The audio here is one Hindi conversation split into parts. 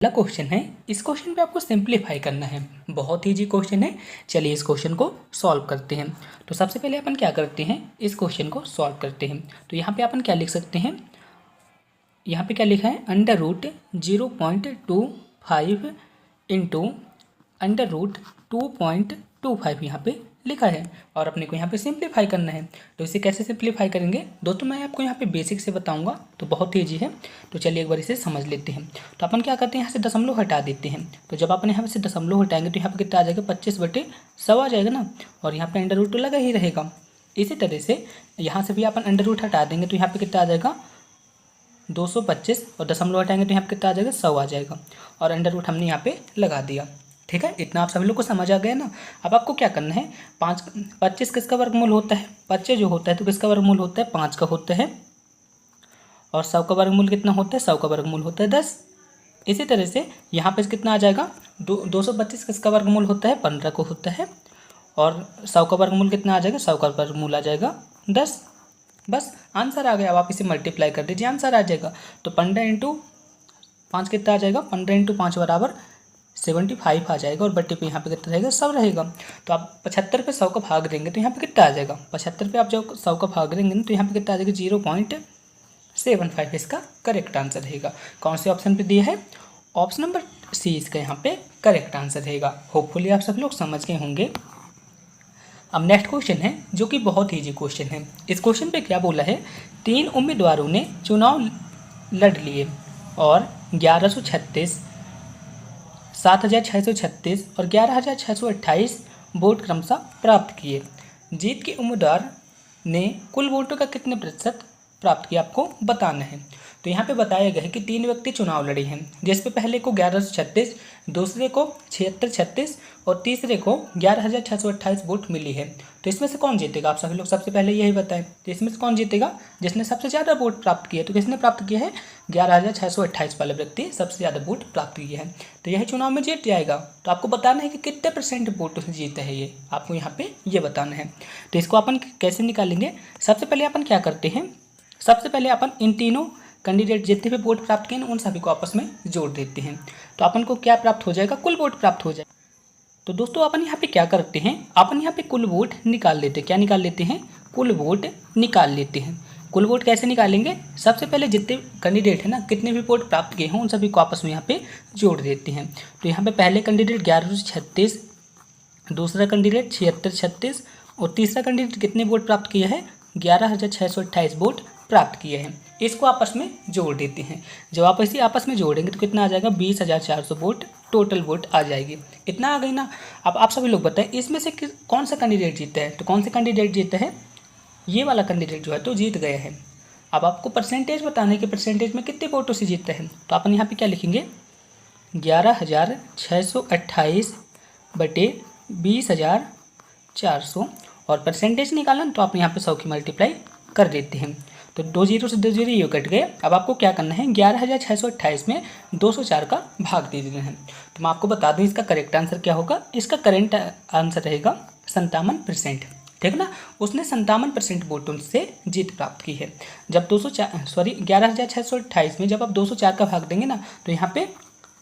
अगला क्वेश्चन है। इस क्वेश्चन पे आपको सिंप्लीफाई करना है। बहुत ईजी क्वेश्चन है। चलिए इस क्वेश्चन को सॉल्व करते हैं। तो सबसे पहले अपन क्या करते हैं, इस क्वेश्चन को सॉल्व करते हैं। तो यहाँ पे अपन क्या लिख सकते हैं, यहाँ पे क्या लिखा है, √0.25 इंटू √2.25 यहाँ पे लिखा है और अपने को यहाँ पे सिंप्लीफाई करना है। तो इसे कैसे सिंप्लीफाई करेंगे दोस्तों, मैं आपको यहाँ पे बेसिक से बताऊंगा, तो बहुत ईजी है। तो चलिए एक बार इसे समझ लेते हैं। तो अपन क्या करते हैं, यहाँ से दशमलव हटा देते हैं। तो जब अपन यहाँ से दशमलव हटाएंगे तो यहाँ पे कितना आ जाएगा, 25/100 आ जाएगा ना, और यहाँ पे अंडर रूट तो लगा ही रहेगा। इसी तरह से यहाँ से भी अपन अंडर रूट हटा देंगे तो यहाँ पे कितना आ जाएगा, 225, और दशमलव हटाएंगे तो यहाँ पे कितना आ जाएगा, 100 आ जाएगा, और अंडर रूट हमने यहाँ पे लगा दिया। ठीक है, इतना आप सभी लोग को समझ आ गया ना। अब आपको क्या करना है, 25 किसका वर्गमूल होता है, 25 जो होता है तो किसका वर्गमूल होता है, 5 का होता है, और 100 का वर्गमूल कितना होता है, 100 का वर्गमूल होता है 10। इसी तरह से यहाँ पे कितना आ जाएगा, 225 किसका वर्गमूल होता है, 15 को होता है, और 100 का वर्गमूल कितना आ जाएगा, 100 का वर्गमूल आ जाएगा 10। बस आंसर आ गया। अब आप इसे मल्टीप्लाई कर दीजिए, आंसर आ जाएगा। तो 15 इंटू 5 कितना आ जाएगा, 15 इंटू 5 बराबर 75 आ जाएगा, और बट्टे पे यहाँ पे कितना रहेगा, 100 रहेगा। तो आप 75 पे 100 का भाग देंगे तो यहाँ पे कितना आ जाएगा, 75 पे आप जब 100 का भाग देंगे ना तो यहाँ पे कितना आ जाएगा, 0.75 इसका करेक्ट आंसर रहेगा। कौन से ऑप्शन पे दिया है, ऑप्शन नंबर सी इसका यहाँ पे करेक्ट आंसर रहेगा। होपफुली आप सब लोग समझ गए होंगे। अब नेक्स्ट क्वेश्चन है जो कि बहुत ईजी क्वेश्चन है। इस क्वेश्चन पे क्या बोला है, 3 उम्मीदवारों ने चुनाव लड़ लिए और 1136, 7636 और 11628 वोट क्रमशः प्राप्त किए। जीत के उम्मीदवार ने कुल वोटों का कितने प्रतिशत प्राप्त किया आपको बताना है। तो यहाँ पे बताया गया है कि 3 व्यक्ति चुनाव लड़े हैं, जिसपे पहले को 1136, दूसरे को 7636 और तीसरे को 11628 वोट मिली है। तो इसमें से कौन जीतेगा, आप सभी लोग सबसे पहले यही बताएं। तो इसमें से कौन जीतेगा, जिसने सबसे ज़्यादा वोट प्राप्त किया। तो किसने प्राप्त किया है, 11628 वाला व्यक्ति सबसे ज़्यादा वोट प्राप्त किया है, तो यही चुनाव में जीत जाएगा। तो आपको बताना है कि कितने % वोट से जीता है, ये आपको यहाँ पे ये बताना है। तो इसको अपन कैसे निकालेंगे, सबसे पहले अपन क्या करते हैं, सबसे पहले अपन इन तीनों कैंडिडेट जितने भी वोट प्राप्त किए हैं उन सभी को आपस में जोड़ देते हैं। तो अपन को क्या प्राप्त हो जाएगा, कुल वोट प्राप्त हो जाएगा। तो दोस्तों अपन यहाँ पे क्या करते हैं, अपन यहाँ पे कुल वोट निकाल लेते हैं। क्या निकाल लेते हैं, कुल वोट निकाल लेते हैं। कुल वोट कैसे निकालेंगे, सबसे पहले जितने कैंडिडेट है ना, कितने भी वोट प्राप्त किए हों उन सभी को आपस में यहाँ पे जोड़ देते हैं। तो यहाँ पे पहले कैंडिडेट 1136, दूसरा कैंडिडेट 7636 और तीसरा कैंडिडेट कितने वोट प्राप्त किया है, 11628 वोट प्राप्त किए हैं। इसको आपस में जोड़ देते हैं। जब आप इसे आपस में जोड़ेंगे तो कितना आ जाएगा, 20,400 वोट टोटल वोट आ जाएगी। इतना आ गई ना। अब आप सभी लोग बताएं इसमें से कौन सा कैंडिडेट जीता है। तो कौन सा कैंडिडेट जीता है, ये वाला कैंडिडेट जो है तो जीत गया है। अब आपको परसेंटेज बताने के, परसेंटेज में कितने वोटों से जीतता है। तो अपन यहाँ पे क्या लिखेंगे, 11,628 बटे 20,400, और परसेंटेज निकालना तो आप यहाँ पे 100 की मल्टीप्लाई कर देते हैं। तो 2 जीरो से 2 जीरो ये कट गए। अब आपको क्या करना है, 11,628 में 204 का भाग दे देना है। तो मैं आपको बता दूं इसका करेक्ट आंसर क्या होगा, इसका करेक्ट आंसर रहेगा 57%। ठीक ना, उसने 57% वोटों से जीत प्राप्त की है। जब 11,628 में जब आप 204 का भाग देंगे ना तो यहाँ पे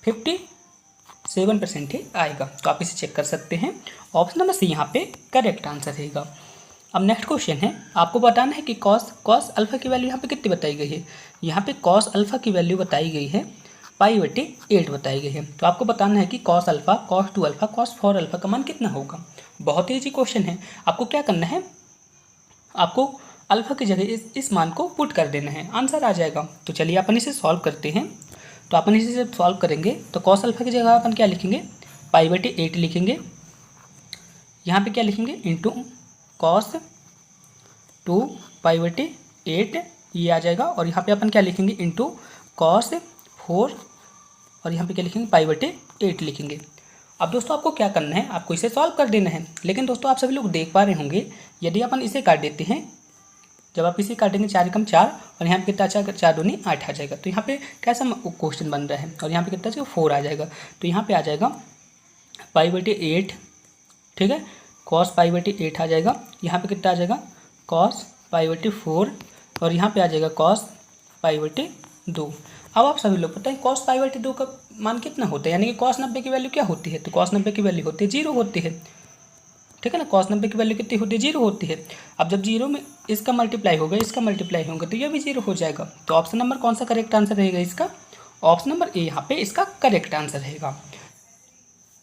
57% ही आएगा। तो आप इसे चेक कर सकते हैं। ऑप्शन नंबर सी यहाँ पे करेक्ट आंसर रहेगा। अब नेक्स्ट क्वेश्चन है, आपको बताना है कि कॉस अल्फा की वैल्यू यहाँ पे कितनी बताई गई है। यहाँ पे कॉस अल्फा की वैल्यू बताई गई है π/8 बताई गई है। तो आपको बताना है कि cos alpha, cos 2 alpha, cos 4 alpha का मान कितना होगा। बहुत ही ईजी क्वेश्चन है। आपको क्या करना है, आपको अल्फा की जगह इस मान को पुट कर देना है, आंसर आ जाएगा। तो चलिए अपन इसे सॉल्व करते हैं। तो अपन इसे जब सॉल्व करेंगे तो कॉस अल्फा की जगह अपन क्या लिखेंगे, π/8 लिखेंगे। यहाँ पे क्या लिखेंगे, इंटू कॉस 2 π/8 ये आ जाएगा, और यहाँ पे अपन क्या लिखेंगे, इंटू कॉस 4, और यहाँ पे क्या लिखेंगे, π/8 लिखेंगे। अब दोस्तों आपको क्या करना है, आपको इसे सॉल्व कर देना है। लेकिन दोस्तों आप सभी लोग देख पा रहे होंगे, यदि अपन इसे काट देते हैं, जब आप इसे काटेंगे 4 × 4 और यहाँ पे कितना 4 दूनी 8 आ जाएगा। तो यहाँ पे कैसा क्वेश्चन बन रहा है, और यहाँ पे कितना चाहिए 4 आ जाएगा। तो यहाँ पे आ जाएगा π/8, ठीक है, कॉस π/8 आ जाएगा। यहाँ पे कितना आ जाएगा, कॉस π/4, और यहाँ पे आ जाएगा कॉस π/2। अब आप सभी लोग पता है cos π/2 का मान कितना होता है, यानी कि cos 90 की वैल्यू क्या होती है, तो cos 90 की वैल्यू होती है 0 होती है, ठीक है ना। cos 90 की वैल्यू कितनी होती है, 0 होती है। अब जब 0 में इसका मल्टीप्लाई होगा, इसका मल्टीप्लाई होगा, तो ये भी 0 हो जाएगा। तो ऑप्शन नंबर कौन सा करेक्ट आंसर रहेगा इसका, ऑप्शन नंबर ए यहाँ पे इसका करेक्ट आंसर रहेगा।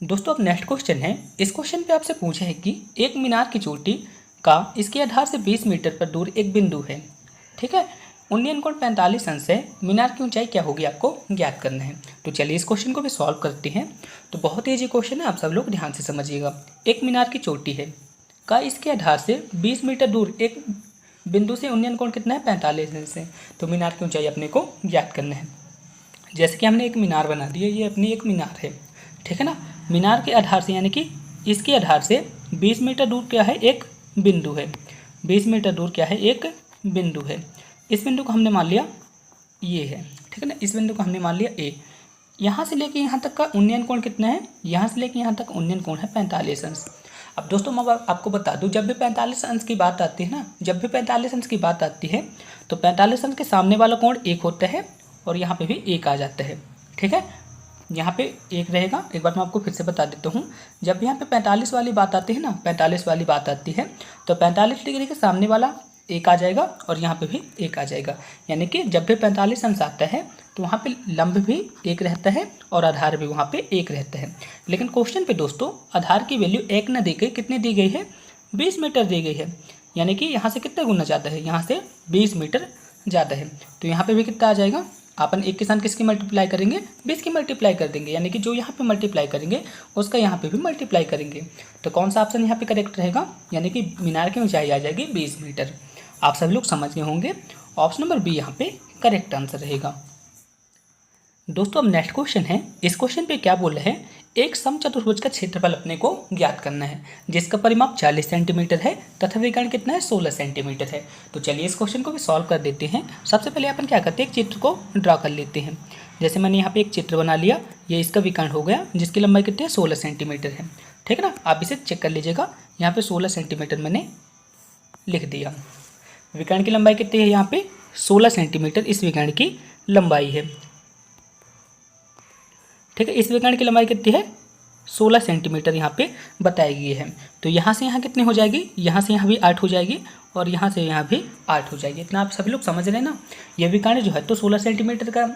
दोस्तों अब नेक्स्ट क्वेश्चन है, इस क्वेश्चन पे आपसे पूछा है कि एक मीनार की चोटी का इसके आधार से 20 मीटर पर दूर एक बिंदु है, ठीक है। उन्नयन कोण 45 अंश है, मीनार की ऊंचाई क्या होगी आपको ज्ञात करना है। तो चलिए इस क्वेश्चन को भी सॉल्व करते हैं। तो बहुत ईजी क्वेश्चन है, आप सब लोग ध्यान से समझिएगा। एक मीनार की चोटी है का इसके आधार से 20 मीटर दूर एक बिंदु से उन्नयन कोण कितना है 45 अंश है। तो मीनार की ऊंचाई अपने को ज्ञात करना है। जैसे कि हमने एक मीनार बना दी है, ये अपनी एक मीनार है, ठीक है ना। मीनार के आधार से यानी कि इसके आधार से 20 मीटर दूर क्या है, एक बिंदु है। 20 मीटर दूर क्या है, एक बिंदु है। इस बिंदु को हमने मान लिया ये है, ठीक है ना। इस बिंदु को हमने मान लिया ए। यहाँ से लेके यहाँ तक का उन्नयन कोण कितना है, यहाँ से लेके यहाँ तक उन्नयन कोण है 45 अंश। अब दोस्तों मैं आपको बता दूं, जब भी 45 अंश की बात आती है ना, जब भी 45 अंश की बात आती है तो 45 अंश के सामने वाला कोण एक होता है और यहाँ पे भी एक आ जाता है, ठीक है। यहाँ पे एक रहेगा। एक बार मैं आपको फिर से बता देता हूँ, जब यहाँ पे 45 वाली बात आती है ना, 45 वाली बात आती है तो 45 डिग्री के सामने वाला एक आ जाएगा और यहाँ पे भी एक आ जाएगा। यानी कि जब भी 45 अंश आता है तो वहाँ पे लंब भी एक रहता है और आधार भी वहाँ पे एक रहता है। लेकिन क्वेश्चन पे दोस्तों आधार की वैल्यू एक न दी गई, कितनी दी गई है, 20 मीटर दी गई है। यानी कि यहाँ से कितना गुना ज़्यादा है, यहाँ से 20 मीटर ज़्यादा है। तो यहाँ पे भी कितना आ जाएगा, अपन एक के साथ किसकी मल्टीप्लाई करेंगे, 20 की मल्टीप्लाई कर देंगे। यानी कि जो यहाँ पे मल्टीप्लाई करेंगे उसका यहाँ पे भी मल्टीप्लाई करेंगे। तो कौन सा ऑप्शन यहाँ पे करेक्ट रहेगा, यानी कि मीनार की ऊंचाई आ जाएगी 20 मीटर। आप सभी लोग समझ गए होंगे, ऑप्शन नंबर बी यहाँ पे करेक्ट आंसर रहेगा। दोस्तों अब नेक्स्ट क्वेश्चन है, इस क्वेश्चन पे क्या बोला है, एक समचतुर्भुज का क्षेत्रफल अपने को ज्ञात करना है जिसका परिमाप 40 सेंटीमीटर है तथा विकर्ण कितना है 16 सेंटीमीटर है। तो चलिए इस क्वेश्चन को भी सॉल्व कर देते हैं। सबसे पहले अपन क्या करते हैं, एक चित्र को ड्रा कर लेते हैं। जैसे मैंने यहाँ पे एक चित्र बना लिया, ये इसका विकर्ण हो गया जिसकी लंबाई कितनी है 16 सेंटीमीटर है, ठीक है ना। आप इसे चेक कर लीजिएगा, यहाँ पे 16 सेंटीमीटर मैंने लिख दिया। विकर्ण की लंबाई कितनी है, यहाँ पे 16 सेंटीमीटर इस विकर्ण की लंबाई है, ठीक है। इस विकर्ण की लंबाई कितनी है 16 सेंटीमीटर यहाँ पे बताई गई है। तो यहाँ से यहाँ कितनी हो जाएगी, यहाँ से यहाँ भी 8 हो जाएगी और यहाँ से यहाँ भी 8 हो जाएगी। इतना आप सभी लोग समझ रहे हैं ना। ये विकर्ण जो है तो 16 सेंटीमीटर का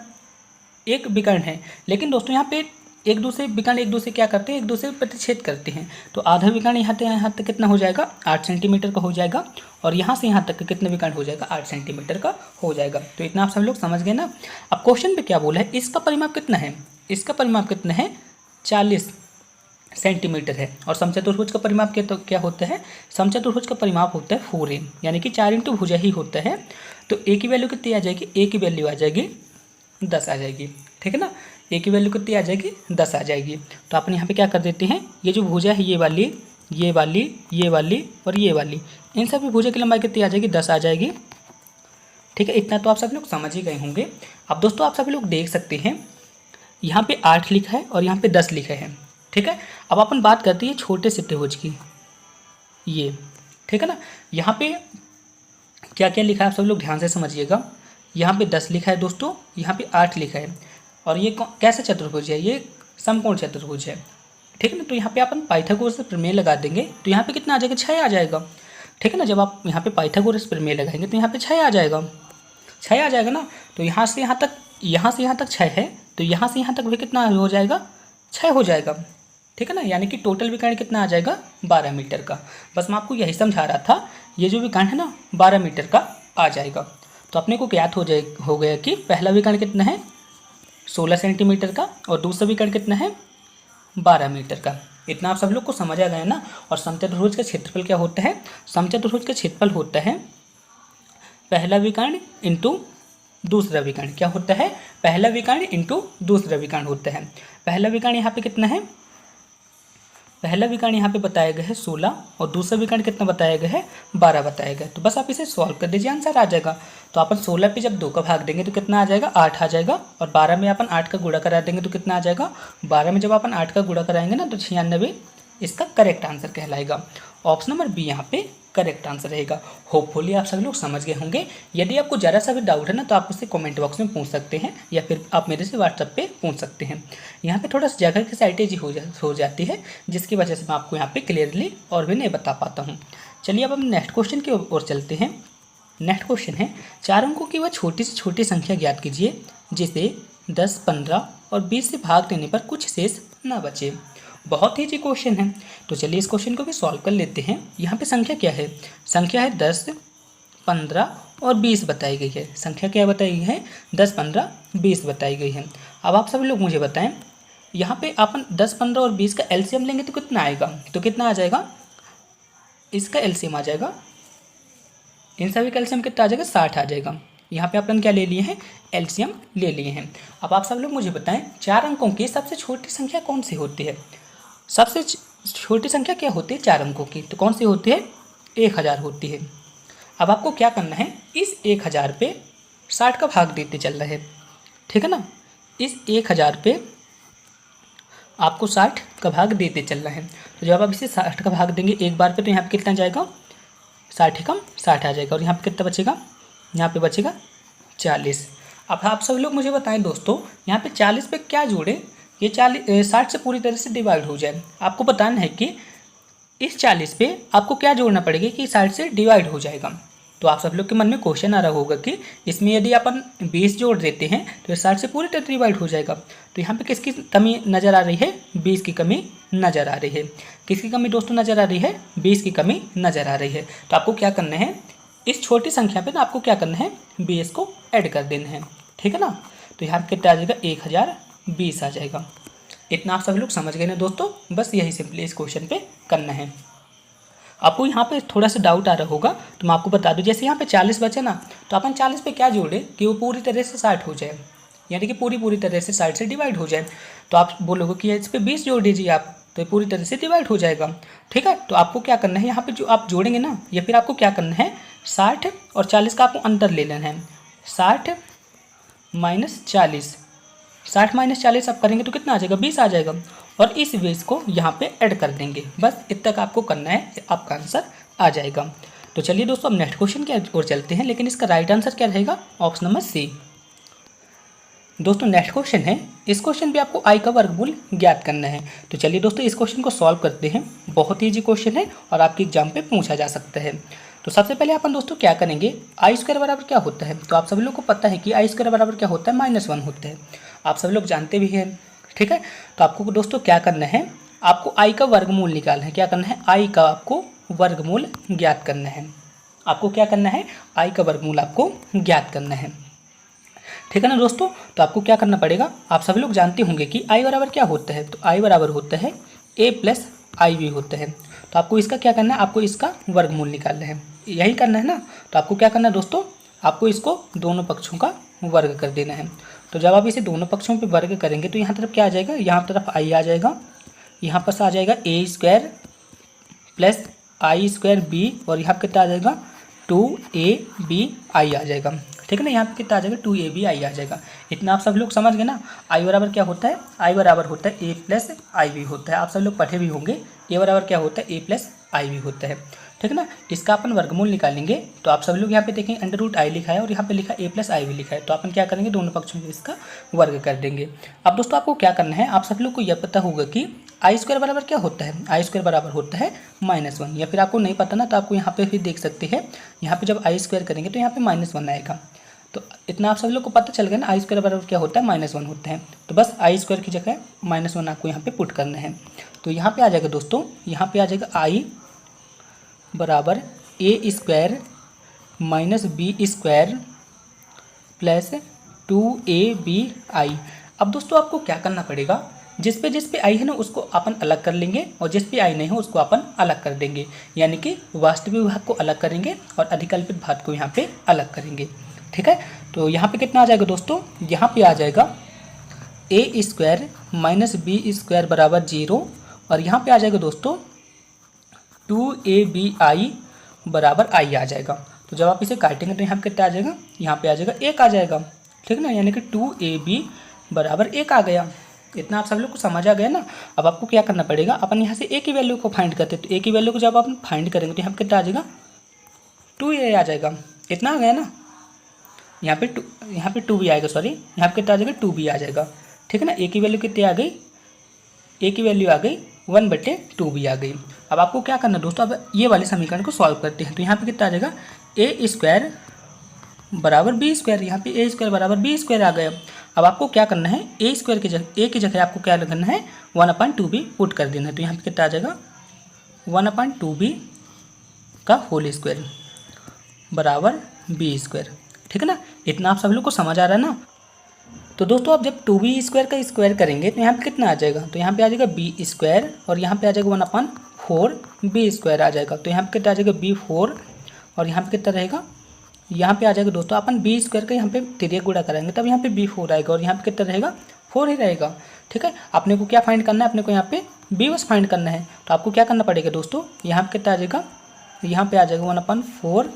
एक विकर्ण है, लेकिन दोस्तों यहाँ पे एक दूसरे विकर्ण एक दूसरे क्या करते हैं, एक दूसरे प्रतिच्छेद करते हैं। तो आधा विकर्ण यहाँ तक कितना हो जाएगा 8 सेंटीमीटर का हो जाएगा और यहाँ से यहाँ तक कितना विकर्ण हो जाएगा 8 सेंटीमीटर का हो जाएगा। तो इतना आप सब लोग समझ गए ना। अब क्वेश्चन पे क्या बोला है, इसका परिमाप कितना है, इसका परिमाप कितना है 40 सेंटीमीटर है। और समचतुर्भुज का परिमाप क्या होता है, समचतुर्भुज का परिमाप होता है 4a, यानी कि 4 इंटू भुजा ही होता है। तो a की वैल्यू कितनी आ जाएगी, a की वैल्यू आ जाएगी 10 आ जाएगी, ठीक है ना। a की वैल्यू कितनी आ जाएगी 10 आ जाएगी। तो अपन यहाँ पे क्या कर देते हैं, ये जो भुजा है ये वाली, ये वाली, ये वाली और ये वाली, इन सभी भुजा की लंबाई कितनी आ जाएगी 10 आ जाएगी, ठीक है। इतना तो आप सभी लोग समझ ही गए होंगे। अब दोस्तों आप सभी लोग देख सकते हैं यहाँ पे 8 लिखा है और यहाँ पे 10 लिखा है, ठीक है। अब अपन बात करते हैं छोटे से त्रिभुज की, ये, ठीक है ना। यहाँ पे क्या क्या लिखा है आप सब लोग ध्यान से समझिएगा। यहाँ पे 10 लिखा है दोस्तों, यहाँ पे 8 लिखा है और ये कैसा चतुर्भुज है, ये समकोण चतुर्भुज है, ठीक है ना। तो यहाँ पे अपन पाइथागोरस से प्रमेय लगा देंगे तो यहाँ पे कितना आ जाएगा 6 आ जाएगा, ठीक है ना। जब आप यहाँ पे पाइथागोरस प्रमेय लगाएंगे तो यहाँ पे 6 आ जाएगा, 6 आ जाएगा ना। तो यहाँ से यहाँ तक 6 है तो यहाँ से यहाँ तक भी कितना हो जाएगा 6 हो जाएगा, ठीक है ना। यानी कि टोटल विकर्ण कितना आ जाएगा 12 मीटर का। बस मैं आपको यही समझा रहा था, ये जो विकर्ण है ना 12 मीटर का आ जाएगा। तो अपने को ज्ञात हो गया कि पहला विकर्ण कितना है 16 सेंटीमीटर का और दूसरा विकर्ण कितना है 12 मीटर का। इतना आप सब लोग को समझ आ गया ना। और समचतुर्भुज का क्षेत्रफल क्या होता है, समचतुर्भुज का क्षेत्रफल होता है पहला विकर्ण इंटू दूसरा विकर्ण। क्या होता है, पहला विकर्ण इंटू दूसरा विकर्ण होता है। पहला विकर्ण यहाँ पे कितना है, पहला विकर्ण यहाँ पे बताया गया है 16 और दूसरा विकर्ण कितना बताया गया है 12 बताया गया है। तो बस आप इसे सॉल्व कर दीजिए, आंसर आ जाएगा। तो अपन 16 पे जब 2 का भाग देंगे तो कितना आ जाएगा 8 आ जाएगा और 12 में अपन 8 का गुणा करा देंगे तो कितना आ जाएगा 12 में जब अपन 8 का गुणा कराएंगे ना तो 96 इसका करेक्ट आंसर कहलाएगा। ऑप्शन नंबर बी यहाँ पे करेक्ट आंसर रहेगा। होपफुली आप सभी लोग समझ गए होंगे। यदि आपको ज़रा सा भी डाउट है ना तो आप मुझसे कमेंट बॉक्स में पूछ सकते हैं या फिर आप मेरे से व्हाट्सएप पे पूछ सकते हैं। यहाँ पे थोड़ा सा जगह की साइटेज हो जाती है, जिसकी वजह से मैं आपको यहाँ पे क्लियरली और भी नहीं बता पाता हूँ। चलिए अब हम नेक्स्ट क्वेश्चन की ओर चलते हैं। नेक्स्ट क्वेश्चन है 4 अंकों की वह छोटी से छोटी संख्या ज्ञात कीजिए जिसे 10, 15 और 20 से भाग देने पर कुछ शेष न बचे। बहुत ही इजी क्वेश्चन है, तो चलिए इस क्वेश्चन को भी सॉल्व कर लेते हैं। यहाँ पे संख्या क्या है? संख्या है 10, 15 और 20 बताई गई है। संख्या क्या बताई गई है? 10, 15, 20 बताई गई है। अब आप सभी लोग मुझे बताएं, यहाँ पे अपन 10, 15 और 20 का एलसीएम लेंगे तो कितना आएगा? तो कितना आ जाएगा? इसका एलसीएम आ जाएगा, इन सभी का एलसीएम कितना आ जाएगा? 60 आ जाएगा। यहाँ पे अपन क्या ले लिए हैं? एलसीएम ले लिए हैं। अब आप सब लोग मुझे बताएं 4 अंकों की सबसे छोटी संख्या कौन सी होती है? सबसे छोटी संख्या क्या होती है 4 अंकों की? तो कौन सी होती है? 1000 होती है। अब आपको क्या करना है? इस 1000 पे 60 का भाग देते चल रहे हैं, ठीक है ना। इस 1000 पे आपको 60 का भाग देते चल रहे हैं। तो जब आप इसे 60 का भाग देंगे एक बार पे तो यहाँ पे कितना जाएगा? 60 कम 60 आ जाएगा। और यहाँ पे कितना बचेगा? यहाँ पे बचेगा 40। अब आप सब लोग मुझे बताएं दोस्तों, यहाँ पे 40 पे क्या जोड़े ये 60 से पूरी तरह से डिवाइड हो जाए। आपको बताना है कि इस 40 पे आपको क्या जोड़ना पड़ेगा कि 60 से डिवाइड हो जाएगा। तो आप सब लोग के मन में क्वेश्चन आ रहा होगा कि इसमें यदि अपन 20 जोड़ देते हैं तो 60 से पूरी तरह डिवाइड हो जाएगा। तो यहाँ पे किसकी कमी नज़र आ रही है? 20 की कमी नज़र आ रही है। किसकी कमी दोस्तों नज़र आ रही है? 20 की कमी नज़र आ रही है। तो आपको क्या करना है? इस छोटी संख्या पे ना आपको क्या करना है? 20 को ऐड कर देना है, ठीक है ना। तो यहाँ पे कितना आ जाएगा? 1020 आ जाएगा। इतना आप सभी लोग समझ गए ना दोस्तों। बस यही सिंपली इस क्वेश्चन पे करना है। आपको यहाँ पे थोड़ा सा डाउट आ रहा होगा तो मैं आपको बता दूं, जैसे यहाँ पे 40 बचे ना तो अपन 40 पे क्या जोड़े कि वो पूरी तरह से 60 हो जाए, यानी कि पूरी तरह से 60 से डिवाइड हो जाए। तो आप बोलोगे कि इस पे 20 जोड़ दीजिए आप, तो पूरी तरह से डिवाइड हो जाएगा, ठीक है। तो आपको क्या करना है? यहाँ पे जो आप जोड़ेंगे ना, या फिर आपको क्या करना है? 60 और 40 का आपको अंतर ले लेना है। 60 माइनस 40, 60 माइनस 40 आप करेंगे तो कितना आ जाएगा? 20 आ जाएगा। और इस 20 को यहाँ पे ऐड कर देंगे। बस इतना तक आपको करना है, आपका आंसर आ जाएगा। तो चलिए दोस्तों अब नेक्स्ट क्वेश्चन की ओर चलते हैं, लेकिन इसका राइट आंसर क्या रहेगा? Option number C. दोस्तों नेक्स्ट क्वेश्चन है, इस क्वेश्चन पे आपको आई का वर्गमूल ज्ञात करना है। तो चलिए दोस्तों इस क्वेश्चन को सॉल्व करते हैं। बहुत ही ईजी क्वेश्चन है और आपके एग्जाम पे पूछा जा सकता है। तो सबसे पहले अपन दोस्तों क्या करेंगे? आई स्क्वायर बराबर क्या होता है? तो आप सभी लोग को पता है कि आई स्क्वायर बराबर क्या होता है? -1 होता है। आप सभी लोग जानते भी हैं, ठीक है। तो आपको दोस्तों क्या करना है? आपको आई का वर्गमूल निकालना है। क्या करना है? आई का आपको वर्गमूल ज्ञात करना है। आपको क्या करना है? आई का वर्गमूल आपको ज्ञात करना है, ठीक है ना दोस्तों। तो आपको क्या करना पड़ेगा? आप सभी लोग जानते होंगे कि आई बराबर क्या होता है। तो आई बराबर होता है a प्लस आई भी होता है। तो आपको इसका क्या करना है? आपको इसका वर्गमूल निकालना है, यही करना है ना। तो आपको क्या करना है दोस्तों? आपको इसको दोनों पक्षों का वर्ग कर देना है। तो जब आप इसे दोनों पक्षों पे वर्ग करेंगे तो यहाँ तरफ क्या आ जाएगा? यहाँ तरफ आई आ जाएगा, यहाँ पर आ जाएगा a square plus I square B, और यहाँ पर कितना आ जाएगा? 2ab आई आ जाएगा, ठीक है ना। यहाँ पे कितना आ जाएगा? 2ab आई आ जाएगा। इतना आप सब लोग समझ गए ना। आई बराबर क्या होता है? आई बराबर होता है a प्लस आई भी होता है। आप सब लोग पढ़े भी होंगे a बराबर क्या होता है? a प्लस आई भी होता है, ठीक है ना। इसका अपन वर्गमूल निकालेंगे तो आप सब लोग यहाँ पे देखेंगे √i लिखा है और यहाँ पे लिखा a प्लस आई भी लिखा है। तो अपन क्या करेंगे? दोनों पक्षों में इसका वर्ग कर देंगे। अब दोस्तों आपको क्या करना है? आप सब लोग को यह पता होगा कि आई स्क्वायर बराबर क्या होता है? आई स्क्वायर बराबर होता है -1। या फिर आपको नहीं पता ना तो आपको यहाँ पे भी देख सकते हैं। यहाँ पे जब आई स्क्वायर करेंगे तो यहाँ पे -1 आएगा। तो इतना आप सभी लोग को पता चल गया ना आई स्क्वायर बराबर क्या होता है? -1 होता है। तो बस आई स्क्वायर की जगह -1 आपको यहाँ पे पुट करना है। तो यहाँ पे आ जाएगा दोस्तों, यहाँ पे आ जाएगा आई बराबर a square minus B square plus 2ab I. अब दोस्तों आपको क्या करना पड़ेगा? जिस पे आई है ना उसको अपन अलग कर लेंगे और जिस पे आई नहीं हो उसको अपन अलग कर देंगे, यानी कि वास्तविक भाग को अलग करेंगे और अधिकल्पित भाग को यहाँ पे अलग करेंगे, ठीक है। तो यहाँ पे कितना आ जाएगा दोस्तों? यहाँ पे आ जाएगा a square minus B square बराबर 0, और यहाँ पे आ जाएगा दोस्तों 2ab आई बराबर आई आ जाएगा। तो जब आप इसे काटेंगे तो यहाँ पे कितना आ जाएगा? यहाँ पे आ जाएगा 1 आ जाएगा, ठीक है ना। यानी कि 2ab बराबर 1 आ गया। इतना आप सब लोग को समझ आ गया ना। अब आपको क्या करना पड़ेगा, अपन यहाँ से ए की वैल्यू को फाइंड करते हैं, तो ए की वैल्यू को जब अपन फाइंड करेंगे तो यहाँ पे कितना आ जाएगा, 2a आ जाएगा। इतना आ गया ना, यहाँ पे 2b आएगा, सॉरी यहाँ पे कितना आ जाएगा, 2b आ जाएगा। ठीक है ना, ए की वैल्यू कितनी आ गई, ए की वैल्यू आ गई 1/2b आ गई। अब आपको क्या करना है दोस्तों, अब ये वाले समीकरण को सॉल्व करते हैं। तो यहाँ पे कितना आ जाएगा, a² बराबर b², यहाँ पे a² बराबर b² आ गया। अब आपको क्या करना है, a² की जगह, a की जगह आपको क्या करना है, 1/2b पुट कर देना है। तो यहाँ पे कितना आ जाएगा, 1/2b का होल स्क्वायर बराबर b²। ठीक है ना, इतना आप सब लोग को समझ आ रहा है ना। तो दोस्तों आप जब 2b² का स्क्वायर करेंगे तो यहाँ पे कितना आ जाएगा, तो यहाँ पे आ जाएगा b² और यहाँ पे आ जाएगा 1/4b² आ जाएगा। तो यहाँ पे कितना आ जाएगा, b4 और यहाँ पे कितना रहेगा, यहाँ पे आ जाएगा दोस्तों, अपन b² का यहाँ पे 3 गुणा करेंगे तब यहाँ पे b4 आएगा और यहाँ पे कितना रहेगा, 4 ही रहेगा। ठीक है, अपने को क्या फाइंड करना है, अपने को यहाँ पे b बस फाइंड करना है। तो आपको क्या करना पड़ेगा दोस्तों, यहाँ पे कितना आ जाएगा, यहाँ पे आ जाएगा 1/4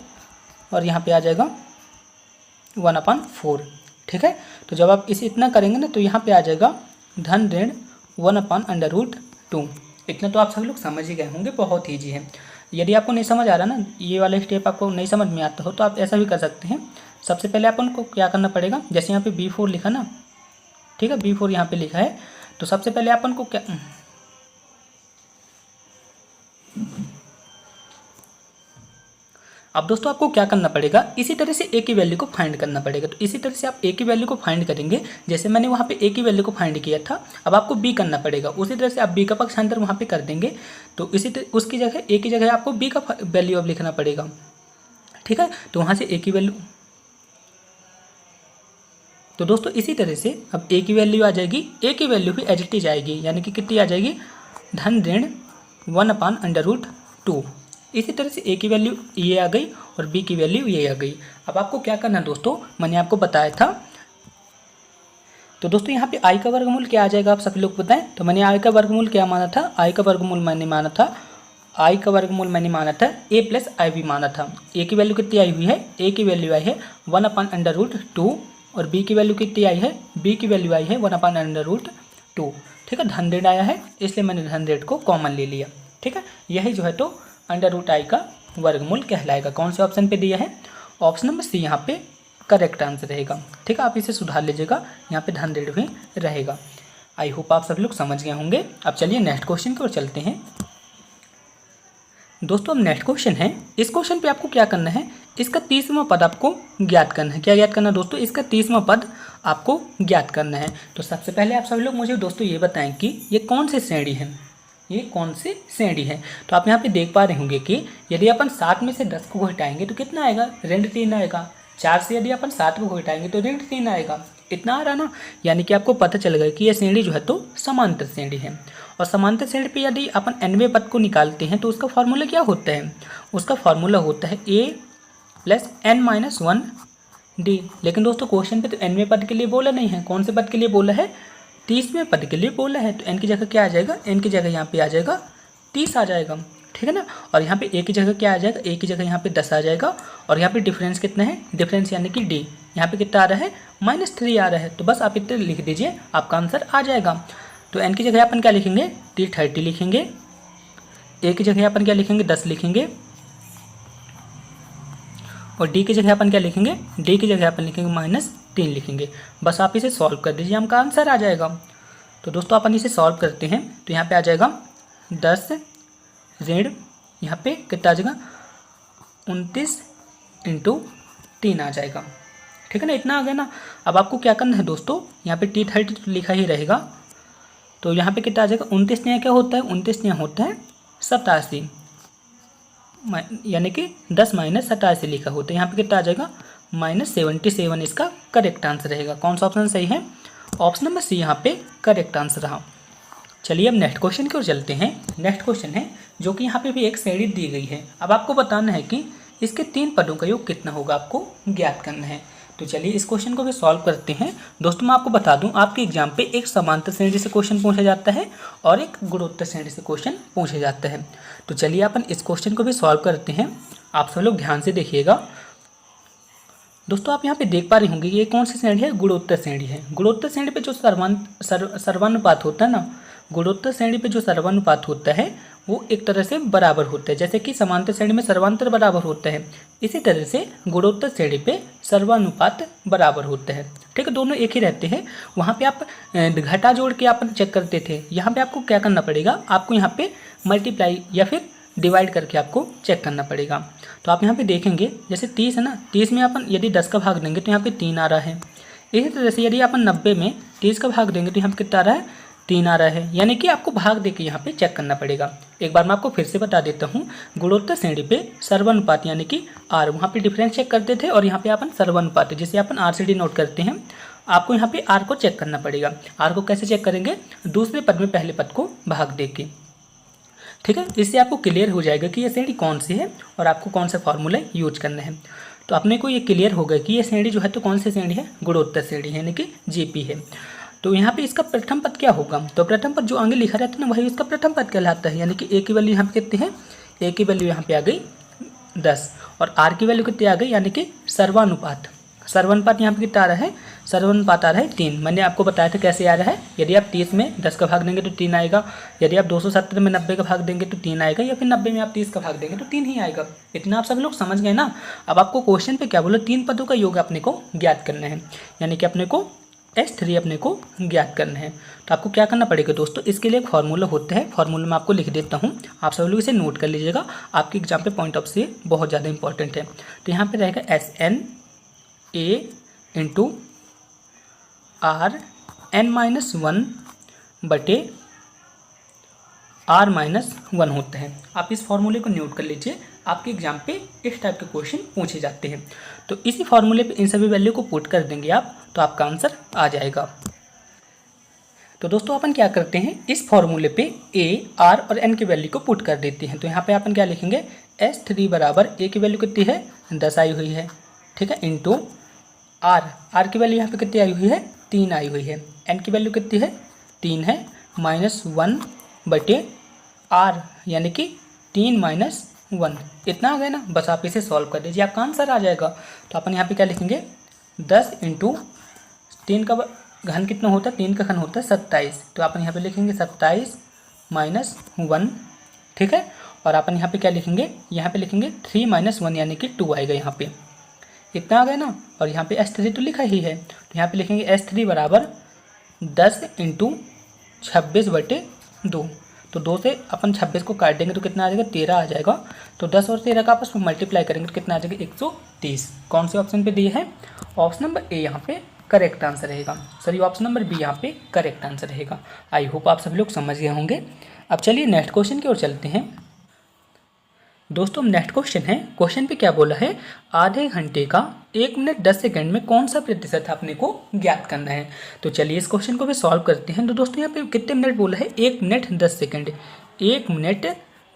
और यहाँ पे आ जाएगा 1/4। ठीक है, तो जब आप इसे इतना करेंगे ना तो यहाँ पे आ जाएगा धन ऋण 1/√2। इतना तो आप सब लोग समझ ही गए होंगे, बहुत ईजी है। यदि आपको नहीं समझ आ रहा ना, ये वाला स्टेप आपको नहीं समझ में आता हो तो आप ऐसा भी कर सकते हैं। सबसे पहले अपन को क्या करना पड़ेगा, जैसे यहाँ पे b4 लिखा ना, ठीक है, b4 यहाँ पे लिखा है, तो सबसे पहले अपन को क्या, अब दोस्तों आपको क्या करना पड़ेगा, इसी तरह से a की वैल्यू को फाइंड करना पड़ेगा। तो इसी तरह से आप a की वैल्यू को फाइंड करेंगे, जैसे मैंने वहाँ पे a की वैल्यू को फाइंड किया था, अब आपको b करना पड़ेगा। उसी तरह से आप b का पक्षांतर वहाँ पे कर देंगे, तो उसकी जगह a की जगह आपको b का वैल्यू अब लिखना पड़ेगा। ठीक है, तो वहाँ से a की वैल्यू, तो दोस्तों इसी तरह से अब a की वैल्यू आ जाएगी, a की वैल्यू भी एज इट इज आएगी, यानी कि कितनी आ जाएगी, धन ऋण 1/√2। इसी तरह से a की वैल्यू ये आ गई और b की वैल्यू ये आ गई। अब आपको क्या करना है दोस्तों, मैंने आपको बताया था, तो दोस्तों यहाँ पे i का वर्गमूल क्या आ जाएगा, आप सभी लोग बताएं। तो मैंने i का वर्गमूल क्या माना था, i का वर्गमूल मैंने माना था a + ib माना था। a की वैल्यू कितनी आई हुई है, a की वैल्यू आई है 1/√2 और b की वैल्यू कितनी आई है, b की वैल्यू आई है 1/√2। ठीक है, धन ऋण आया है इसलिए मैंने धन ऋण को कॉमन ले लिया। ठीक है, यही जो है तो √i का वर्गमूल कहलाएगा। कौन से ऑप्शन पे दिया है, ऑप्शन नंबर सी यहाँ पे करेक्ट आंसर रहेगा। ठीक है, आप इसे सुधार लीजिएगा, यहाँ पे धन ऋण भी रहेगा। आई होप आप सभी लोग समझ गए होंगे। अब चलिए नेक्स्ट क्वेश्चन की ओर चलते हैं। दोस्तों अब नेक्स्ट क्वेश्चन है, इस क्वेश्चन पे आपको क्या करना है, इसका 30वां पद आपको ज्ञात करना है। क्या ज्ञात करना है दोस्तों, इसका 30वां पद आपको ज्ञात करना है। तो सबसे पहले आप सभी लोग मुझे दोस्तों ये बताएं कि ये कौन सी श्रेणी है, ये कौन सी श्रेणी है। तो आप यहाँ पे देख पा रहे होंगे कि यदि अपन 7 में से 10 को घटाएंगे तो कितना आएगा, ऋण 3 आएगा। 4 से यदि अपन 7 को घटाएंगे तो ऋण 3 आएगा। इतना आ रहा ना, यानी कि आपको पता चल गया कि यह श्रेणी जो है तो समांतर श्रेणी है। और समांतर श्रेणी पे यदि अपन nवें पद को निकालते हैं तो उसका फॉर्मूला क्या होता है, उसका फॉर्मूला होता है a + n-1d। लेकिन दोस्तों क्वेश्चन पे तो nवें पद के लिए बोला नहीं है, कौन से पद के लिए बोला है, 30वें पद के लिए बोला है। तो n की जगह क्या आ जाएगा, n की जगह यहाँ पे आ जाएगा 30 आ जाएगा। ठीक है ना, और यहाँ पे a की जगह क्या आ जाएगा, a की जगह यहाँ पे 10 आ जाएगा। और यहाँ पे डिफरेंस कितना है, डिफरेंस यानी कि d, यहाँ पे कितना आ रहा है, -3 आ रहा है। तो बस आप इतना लिख दीजिए, आपका आंसर आ जाएगा। तो n की जगह अपन क्या लिखेंगे, 30 लिखेंगे। a की जगह अपन क्या लिखेंगे, 10 लिखेंगे। और d की जगह अपन क्या लिखेंगे, d की जगह अपन लिखेंगे -3 लिखेंगे। बस आप इसे सॉल्व कर दीजिए, हमका आंसर आ जाएगा। तो दोस्तों अपन इसे सॉल्व करते हैं तो यहाँ पे आ जाएगा 10 ऋण, यहाँ पे कितना आ जाएगा 29 × 3 आ जाएगा। ठीक है ना, इतना आ गया ना। अब आपको क्या करना है दोस्तों, यहाँ पे T30 लिखा ही रहेगा। तो यहाँ पे कितना आ जाएगा, 29 नया क्या होता है, 29 नया होता है 87, यानी कि 10 - 87 लिखा होता है। यहाँ पे कितना आ जाएगा -77, इसका करेक्ट आंसर रहेगा। कौन सा ऑप्शन सही है, ऑप्शन नंबर सी यहाँ पे करेक्ट आंसर रहा। चलिए अब नेक्स्ट क्वेश्चन की ओर चलते हैं। नेक्स्ट क्वेश्चन है जो कि यहाँ पे भी एक श्रेणी दी गई है। अब आपको बताना है कि इसके 3 पदों का योग कितना होगा, आपको ज्ञात करना है। तो चलिए इस क्वेश्चन को भी सॉल्व करते हैं। दोस्तों मैं आपको बता दूं, आपके एग्जाम पे एक समांतर श्रेणी से क्वेश्चन पूछा जाता है और एक गुणोत्तर श्रेणी से क्वेश्चन पूछा जाता है। तो चलिए अपन इस क्वेश्चन को भी सॉल्व करते हैं। आप सब लोग ध्यान से देखिएगा। दोस्तों आप यहाँ पे देख पा रहे होंगे ये कौन सी श्रेणी है, गुणोत्तर श्रेणी है। गुणोत्तर श्रेणी पे जो सर्वानुपात होता है ना, गुणोत्तर श्रेणी पे जो सर्वानुपात होता है वो एक तरह से बराबर होता है। जैसे कि समांतर श्रेणी में सर्वांतर बराबर होता है, इसी तरह से गुणोत्तर श्रेणी पे सर्वानुपात बराबर होता है। ठीक है, दोनों एक ही रहते हैं। वहाँ पे आप घटा जोड़ के आप चेक करते थे, यहाँ पे आपको क्या करना पड़ेगा, आपको यहाँ पे मल्टीप्लाई या फिर डिवाइड करके आपको चेक करना पड़ेगा। तो आप यहाँ पे देखेंगे जैसे 30 है ना, 30 में अपन यदि 10 का भाग देंगे तो यहाँ पे 3 आ रहा है। इसी तरह से यदि अपन 90 में 30 का भाग देंगे तो यहाँ पे कितना आ रहा है, 3 आ रहा है। यानी कि आपको भाग दे के यहाँ पे चेक करना पड़ेगा। एक बार मैं आपको फिर से बता देता हूँ, गुणोत्तर श्रेणी पे सर्वानुपात यानी कि आर, वहाँ पे डिफरेंस चेक करते थे और यहाँ पे अपन सर्वानुपात जिसे अपन आर से डिनोट करते हैं, आपको यहाँ पे आर को चेक करना पड़ेगा। आर को कैसे चेक करेंगे, दूसरे पद में पहले पद को भाग दे के। ठीक है, इससे आपको क्लियर हो जाएगा कि ये श्रेणी कौन सी है और आपको कौन सा फॉर्मूला यूज करना है। तो अपने को ये क्लियर होगा कि ये श्रेणी जो है तो कौन सी श्रेणी है, गुणोत्तर श्रेणी है यानी कि जीपी है। तो यहाँ पे इसका प्रथम पद क्या होगा, तो प्रथम पद जो आगे लिखा रहता है ना वही उसका प्रथम पद कहलाता है। यानी कि ए की वैल्यू यहाँ पे कितनी है, ए की वैल्यू यहाँ पे आ गई 10 और आर की वैल्यू कितनी आ गई, यानी कि सर्वानुपात। सर्वानुपात यहाँ पे कितना आ रहा है, सर्वानुपात आ रहा है 3। मैंने आपको बताया था कैसे आ रहा है, यदि आप 30 में 10 का भाग देंगे तो 3 आएगा, यदि आप 270 में 90 का भाग देंगे तो 3 आएगा, या फिर 90 में आप 30 का भाग देंगे तो 3 ही आएगा। इतना आप सब लोग समझ गए ना। अब आपको क्वेश्चन पे क्या बोलो, 3 पदों का योग अपने को ज्ञात करना है, यानी कि अपने को S3 अपने को ज्ञात करना है। तो आपको क्या करना पड़ेगा दोस्तों, इसके लिए एक फार्मूला होता है, फार्मूला मैं आपको लिख देता हूँ, आप सब लोग इसे नोट कर लीजिएगा, आपके एग्जाम पे पॉइंट ऑफ से बहुत ज़्यादा इंपॉर्टेंट है। तो यहाँ पे रहेगा SNA इंटू RN-1 बटे R-1 होता है। आप इस फॉर्मूले को नोट कर लीजिए, आपके एग्जाम पे इस टाइप के क्वेश्चन पूछे जाते हैं। तो इसी फॉर्मूले पे इन सभी वैल्यू को पुट कर देंगे आप, तो आपका आंसर आ जाएगा। तो दोस्तों अपन क्या करते हैं, इस फॉर्मूले पे A, R और N की वैल्यू को पुट कर देते हैं। तो यहाँ पे अपन क्या लिखेंगे, S3 बराबर A की वैल्यू कितनी है, 10 आई हुई है, ठीक है, इंटू R की वैल्यू यहाँ पे कितनी आई हुई है, 3 आई हुई है, N की वैल्यू कितनी है, 3 है, -1 बटे R यानी कि 3 - 1, इतना आ गया ना। बस आप इसे सॉल्व कर दीजिए, आपका आंसर आ जाएगा। तो अपन यहाँ पे क्या लिखेंगे, 10 इंटू 3 का घन कितना होता है, 3 का घन होता है 27। तो अपन यहाँ पे लिखेंगे 27 - 1, ठीक है। और अपन यहाँ पे क्या लिखेंगे, यहाँ पे लिखेंगे 3 - 1 यानी कि 2 आएगा यहाँ पे, इतना आ गया ना। और यहाँ पे S3 तो लिखा ही है, तो यहाँ पे लिखेंगे S3 बराबर 10 इंटू 26 बटे 2। तो 2 से अपन 26 को काट देंगे तो कितना आ जाएगा, 13 आ जाएगा। तो 10 और 13 का आपस में मल्टीप्लाई करेंगे तो कितना आ जाएगा, 130। कौन से ऑप्शन पे दिए है, ऑप्शन नंबर ए यहाँ पे करेक्ट आंसर रहेगा, सॉरी ऑप्शन नंबर बी यहाँ पे करेक्ट आंसर रहेगा। आई होप आप सभी लोग समझ गए होंगे। अब चलिए नेक्स्ट क्वेश्चन की ओर चलते हैं। दोस्तों नेक्स्ट क्वेश्चन है, क्वेश्चन पे क्या बोला है, आधे घंटे का 1 मिनट 10 सेकंड में कौन सा प्रतिशत अपने को ज्ञात करना है। तो चलिए इस क्वेश्चन को भी सॉल्व करते हैं। तो दोस्तों यहाँ पे कितने मिनट बोला है, 1 minute 10 second, 1 minute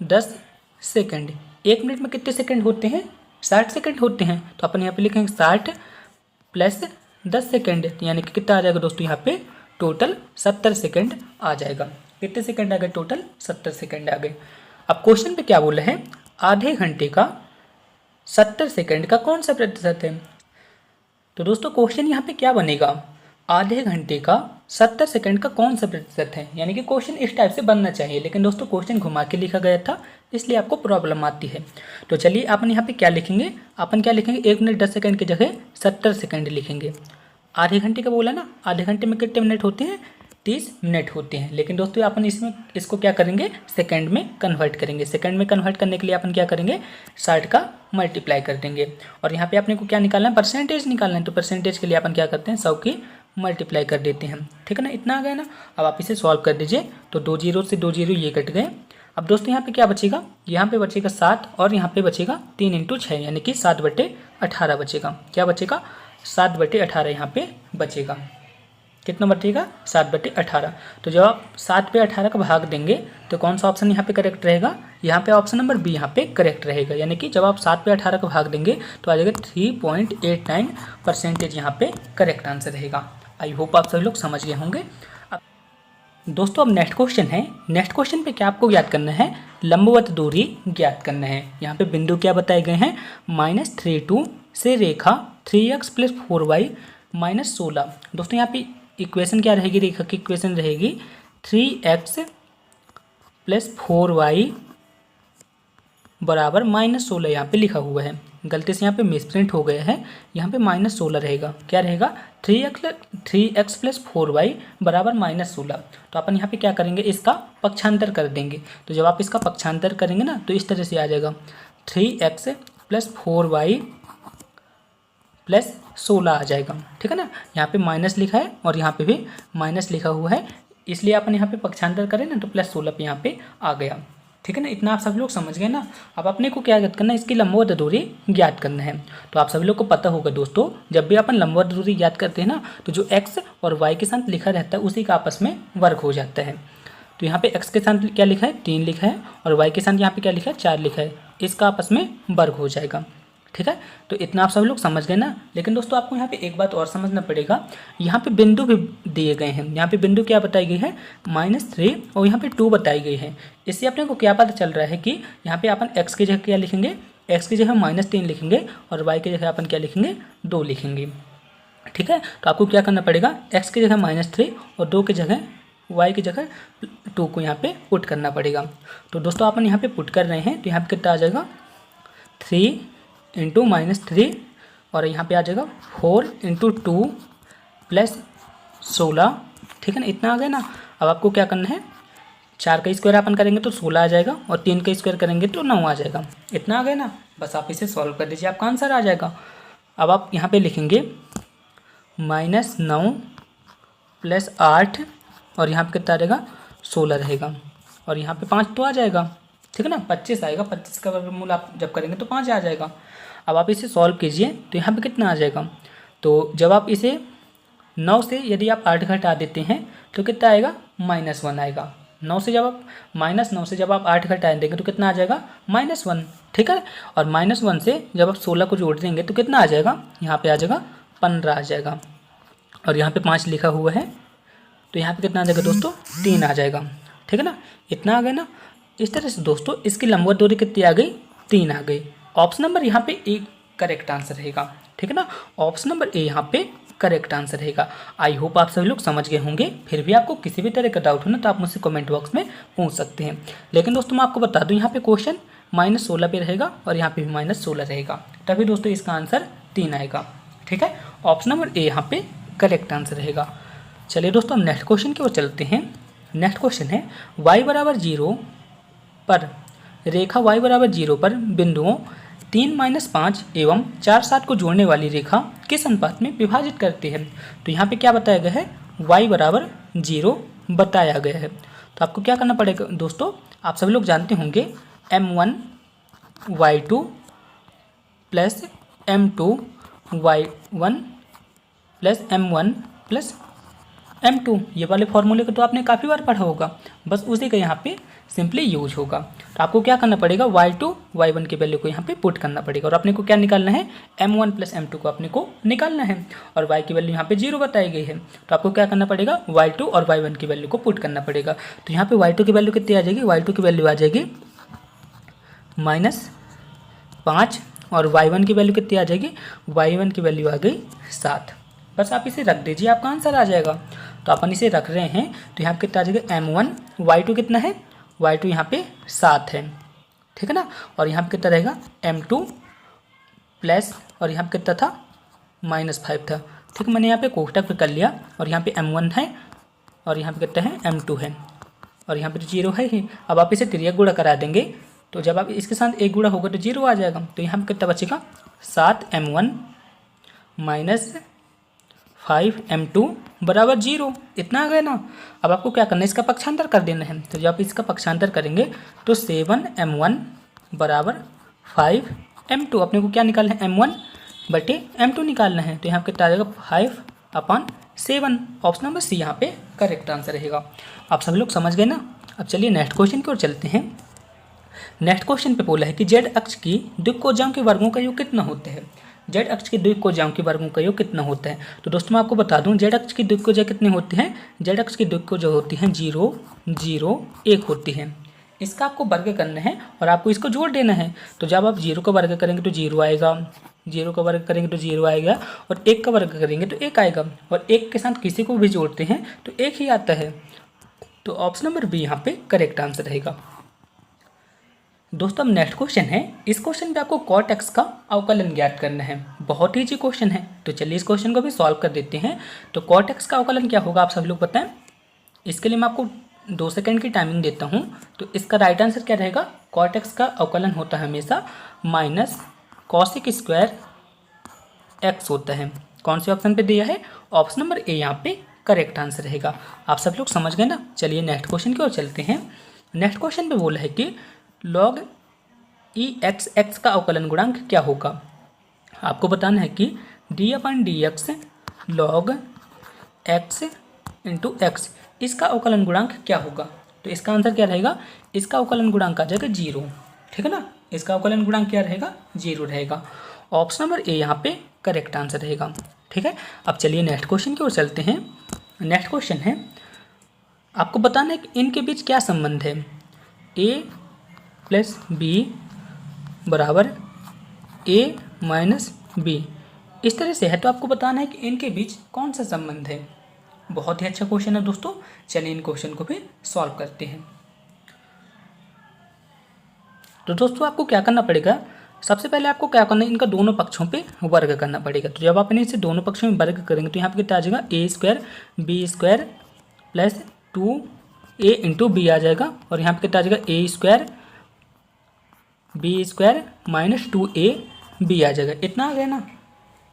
10 second. 1 minute में कितने सेकंड होते हैं, 60 सेकंड होते हैं। तो अपन यहाँ पे लिखेंगे 60 प्लस 10 सेकंड, यानी कि कितना आ जाएगा दोस्तों, यहाँ पे टोटल 70 सेकंड आ जाएगा। कितने सेकंड आ गए, टोटल 70 सेकंड आ गए। अब क्वेश्चन पे क्या बोला है, आधे घंटे का 70 सेकंड का कौन सा प्रतिशत है। तो दोस्तों क्वेश्चन यहाँ पे क्या बनेगा, आधे घंटे का 70 सेकंड का कौन सा प्रतिशत है, यानी कि क्वेश्चन इस टाइप से बनना चाहिए। लेकिन दोस्तों क्वेश्चन घुमा के लिखा गया था, इसलिए आपको प्रॉब्लम आती है। तो चलिए अपन यहाँ पे क्या लिखेंगे, अपन क्या लिखेंगे, 1 मिनट 10 सेकंड की जगह 70 सेकंड लिखेंगे। आधे घंटे का बोला ना, आधे घंटे में कितने मिनट होते हैं, 30 मिनट होते हैं। लेकिन दोस्तों अपन इसको क्या करेंगे, सेकंड में कन्वर्ट करेंगे। सेकंड में कन्वर्ट करने के लिए अपन क्या करेंगे, 60 का मल्टीप्लाई कर देंगे। और यहाँ पे अपने को क्या निकालना है, परसेंटेज निकालना है। तो परसेंटेज के लिए अपन क्या करते हैं, 100 की मल्टीप्लाई कर देते हैं, ठीक है ना, इतना आ गया ना। अब आप इसे सॉल्व कर दीजिए, तो 2 जीरो से 2 जीरो ये कट गए। अब दोस्तों यहाँ पे क्या बचेगा, यहाँ पे बचेगा 7 और यहाँ पे बचेगा 3 × 6 यानी कि 7/18 बचेगा। क्या बचेगा, 7/18 यहाँ पे बचेगा। कितना बचेगा, 7/18। तो जब आप 7/18 का भाग देंगे तो कौन सा ऑप्शन यहाँ पे करेक्ट रहेगा, यहाँ पे ऑप्शन नंबर बी यहाँ पे करेक्ट रहेगा। यानी कि जब आप 7/18 का भाग देंगे तो आ जाएगा 3.89% यहाँ पे करेक्ट आंसर रहेगा। आई होप आप सभी लोग समझ गए होंगे। दोस्तों अब नेक्स्ट क्वेश्चन है, नेक्स्ट क्वेश्चन पे क्या आपको ज्ञात करना है, लंबवत दूरी ज्ञात करना है। यहाँ पे बिंदु क्या बताए गए हैं, -32 से रेखा 3x प्लस 4y माइनस 16। दोस्तों यहाँ पे इक्वेशन क्या रहेगी, रेखा की इक्वेशन रहेगी 3x प्लस 4y बराबर माइनस 16। यहाँ पे लिखा हुआ है, गलती से यहाँ पे मिसप्रिंट हो गया है, यहाँ पे माइनस 16 रहेगा। क्या रहेगा, 3x प्लस 4y बराबर माइनस 16। तो अपन यहाँ पे क्या करेंगे, इसका पक्षांतर कर देंगे। तो जब आप इसका पक्षांतर करेंगे ना तो इस तरह से आ जाएगा 3x प्लस 4y प्लस 16 आ जाएगा। ठीक है ना, यहाँ पे माइनस लिखा है और यहाँ पे भी माइनस लिखा हुआ है, इसलिए अपन यहाँ पे पक्षांतर करें ना तो प्लस 16 पे यहाँ पे आ गया। ठीक है ना, इतना आप सब लोग समझ गए ना। अब अपने को क्या ज्ञात करना है, इसकी लंबवत दूरी ज्ञात करना है। तो आप सभी लोग को पता होगा दोस्तों, जब भी अपन लंबवत दूरी ज्ञात करते हैं ना तो जो x और y के साथ लिखा रहता है उसी का आपस में वर्ग हो जाता है। तो यहाँ पे x के साथ क्या लिखा है, 3 लिखा है, और y के साथ यहाँ पे क्या लिखा है, 4 लिखा है, इसका आपस में वर्ग हो जाएगा। ठीक है, तो इतना आप सब लोग समझ गए ना। लेकिन दोस्तों आपको यहाँ पे एक बात और समझना पड़ेगा, यहाँ पे बिंदु भी दिए गए हैं। यहाँ पे बिंदु क्या बताई गई है, -3 और यहाँ पे 2 बताई गई है। इससे अपने को क्या पता चल रहा है कि यहाँ पे अपन x की जगह क्या लिखेंगे, x की जगह -3 लिखेंगे और y की जगह अपन क्या लिखेंगे, 2 लिखेंगे। ठीक है, तो आपको क्या करना पड़ेगा, x की जगह -3 और 2 की जगह y की जगह 2 को यहाँ पे पुट करना पड़ेगा। तो दोस्तों अपन यहाँ पे पुट कर रहे हैं तो यहाँ पे कितना आ जाएगा, 3 इंटू -3 और यहाँ पे आ जाएगा 4 इंटू 2 प्लस 16। ठीक है ना, इतना आ गया ना। अब आपको क्या करना है, 4 का स्क्वायर अपन करेंगे तो 16 आ जाएगा और 3 का स्क्वायर करेंगे तो 9 आ जाएगा। इतना आ गया ना, बस आप इसे सॉल्व कर दीजिए, आपका आंसर आ जाएगा। अब आप यहाँ पे लिखेंगे -9 प्लस 8 और यहाँ पे कितना आ जाएगा, 16 रहेगा और यहाँ पे 5 तो आ जाएगा। ठीक है ना, 25 आएगा, 25 का वर्गमूल आप जब करेंगे तो 5 आ जाएगा। अब आप इसे सॉल्व कीजिए तो यहाँ पे कितना आ जाएगा, तो जब आप इसे 9 से यदि आप 8 घटा देते हैं तो कितना आएगा, -1 आएगा। 9 से जब आप -9 से जब आप 8 घटा देंगे तो कितना आ जाएगा, -1। ठीक है, और -1 से जब आप 16 को जोड़ देंगे तो कितना आ जाएगा, यहाँ पे आ जाएगा 15 आ जाएगा और यहाँ पे 5 लिखा हुआ है तो यहाँ पे कितना आ जाएगा दोस्तों, 3 आ जाएगा। ठीक है ना, इतना आ गया ना। इस तरह से दोस्तों इसकी लंबवत दूरी कितनी आ गई, 3 आ गई। ऑप्शन नंबर यहाँ पे ए करेक्ट आंसर रहेगा। ठीक है ना, ऑप्शन नंबर ए यहाँ पे करेक्ट आंसर रहेगा। आई होप आप सभी लोग समझ गए होंगे। फिर भी आपको किसी भी तरह का डाउट हो ना तो आप मुझसे कमेंट बॉक्स में पूछ सकते हैं। लेकिन दोस्तों मैं आपको बता दूं, यहाँ पे क्वेश्चन -16 पे रहेगा और यहाँ पे भी -16 रहेगा, तभी दोस्तों इसका आंसर 3 आएगा। ठीक है, ऑप्शन नंबर ए यहाँ पे करेक्ट आंसर रहेगा। चलिए दोस्तों हम नेक्स्ट क्वेश्चन की ओर चलते हैं। नेक्स्ट क्वेश्चन है y बराबर 0 पर रेखा y बराबर 0 पर बिंदुओं 3 - 5 एवं 4 7 को जोड़ने वाली रेखा किस अनुपात में विभाजित करती है। तो यहाँ पे क्या बताया गया है, y बराबर 0 बताया गया है। तो आपको क्या करना पड़ेगा दोस्तों, आप सभी लोग जानते होंगे m1 y2 plus m2 y1 plus m1 plus m2, ये वाले फॉर्मूले को तो आपने काफ़ी बार पढ़ा होगा, बस उसी का यहाँ पे सिंपली यूज होगा। तो आपको क्या करना पड़ेगा, y2 y1 के वैल्यू को यहाँ पे पुट करना पड़ेगा और अपने को क्या निकालना है, m1 प्लस m2 को अपने को निकालना है और y की वैल्यू यहाँ पे 0 बताई गई है। तो आपको क्या करना पड़ेगा, y2 और y1 की वैल्यू को पुट करना पड़ेगा। तो यहाँ पे y2 की वैल्यू कितनी आ जाएगी, y2 की वैल्यू आ जाएगी -5 और y1 की वैल्यू कितनी आ जाएगी, y1 की वैल्यू आ गई 7। बस आप इसे रख दीजिए, आपका आंसर आ जाएगा। तो अपन इसे रख रहे हैं तो यहाँ पे कितना आ जाएगा, m1 y2 कितना है, y2 यहाँ पे 7 है। ठीक है ना, और यहाँ पे कितना रहेगा m2 प्लस और यहाँ पे कितना था, -5 था। ठीक है, मैंने यहाँ पे कोष्टक पे कर लिया और यहाँ पे m1 है और यहाँ पे कितना है, m2 है और यहाँ पे तो 0 है ही। अब आप इसे तिर्यक गुणा करा देंगे तो जब आप इसके साथ एक गुणा होगा तो 0 आ जाएगा। तो यहाँ पे कितना बचेगा, 7m1 माइनस 5m2 बराबर 0। इतना आ गया ना। अब आपको क्या करना है, इसका पक्षांतर कर देना है। तो जब आप इसका पक्षांतर करेंगे तो 7m1 बराबर 5m2, अपने को क्या निकालना है, m1 बटे m2 निकालना है। तो यहाँ कितना आ जाएगा 5/7। ऑप्शन नंबर सी यहाँ पे करेक्ट आंसर रहेगा। आप सभी लोग समझ गए ना। अब चलिए नेक्स्ट क्वेश्चन की ओर चलते हैं। नेक्स्ट क्वेश्चन पे बोला है कि जेड अक्ष की द्विकोजाओं के वर्गों का योग कितना होता है। जेड अक्ष की द्विकोजाओं के वर्गों का योग कितना होता है। तो दोस्तों मैं आपको बता दूं, जेड अक्ष की द्विकोजा कितने होते हैं। जेड अक्ष की द्विकोजा होती हैं 0, 0, 1 होती हैं। इसका आपको वर्ग करना है और आपको इसको जोड़ देना है। तो जब आप 0 का वर्ग करेंगे तो 0 आएगा, 0 का वर्ग करेंगे तो 0 आएगा, और 1 का वर्ग करेंगे तो 1 आएगा, और 1 के साथ किसी को भी जोड़ते हैं तो 1 ही आता है। तो ऑप्शन नंबर बी यहाँ पे करेक्ट आंसर रहेगा। दोस्तों अब नेक्स्ट क्वेश्चन है। इस क्वेश्चन पे आपको cot x का अवकलन ज्ञात करना है। बहुत ही ईजी क्वेश्चन है, तो चलिए इस क्वेश्चन को भी सॉल्व कर देते हैं। तो cot x का अवकलन क्या होगा आप सब लोग बताएं। इसके लिए मैं आपको 2 सेकंड की टाइमिंग देता हूं। तो इसका राइट आंसर क्या रहेगा, cot x का अवकलन होता है हमेशा माइनस cosec स्क्वायर x होता है। कौन से ऑप्शन पे दिया है, ऑप्शन नंबर ए यहाँ पे करेक्ट आंसर रहेगा। आप सब लोग समझ गए ना। चलिए नेक्स्ट क्वेश्चन की ओर चलते हैं। नेक्स्ट क्वेश्चन पे बोला है कि log ई एक्स एक्स का अवकलन गुणांक क्या होगा। आपको बताना है कि d/dx log x into x इसका अवकलन गुणांक क्या होगा। तो इसका आंसर क्या रहेगा, इसका अवकलन गुणांक आ जाएगा 0, ठीक है ना। इसका अवकलन गुणांक क्या रहेगा, 0 रहेगा। ऑप्शन नंबर ए यहाँ पे करेक्ट आंसर रहेगा, ठीक है। अब चलिए नेक्स्ट क्वेश्चन की ओर चलते हैं। नेक्स्ट क्वेश्चन है, आपको बताना है कि इनके बीच क्या संबंध है। a प्लस बी बराबर a माइनस बी, इस तरह से है। तो आपको बताना है कि इनके बीच कौन सा संबंध है। बहुत ही अच्छा क्वेश्चन है दोस्तों। चलिए इन क्वेश्चन को भी सॉल्व करते हैं। तो दोस्तों आपको क्या करना पड़ेगा, सबसे पहले आपको क्या करना है, इनका दोनों पक्षों पे वर्ग करना पड़ेगा। तो जब आप इसे दोनों पक्षों में वर्ग करेंगे तो यहाँ पे कितना आ जाएगा, a square b square plus 2a into b आ जाएगा, और यहाँ पे कितना आ जाएगा, a square b square minus 2ab आ जाएगा। इतना आ गया ना,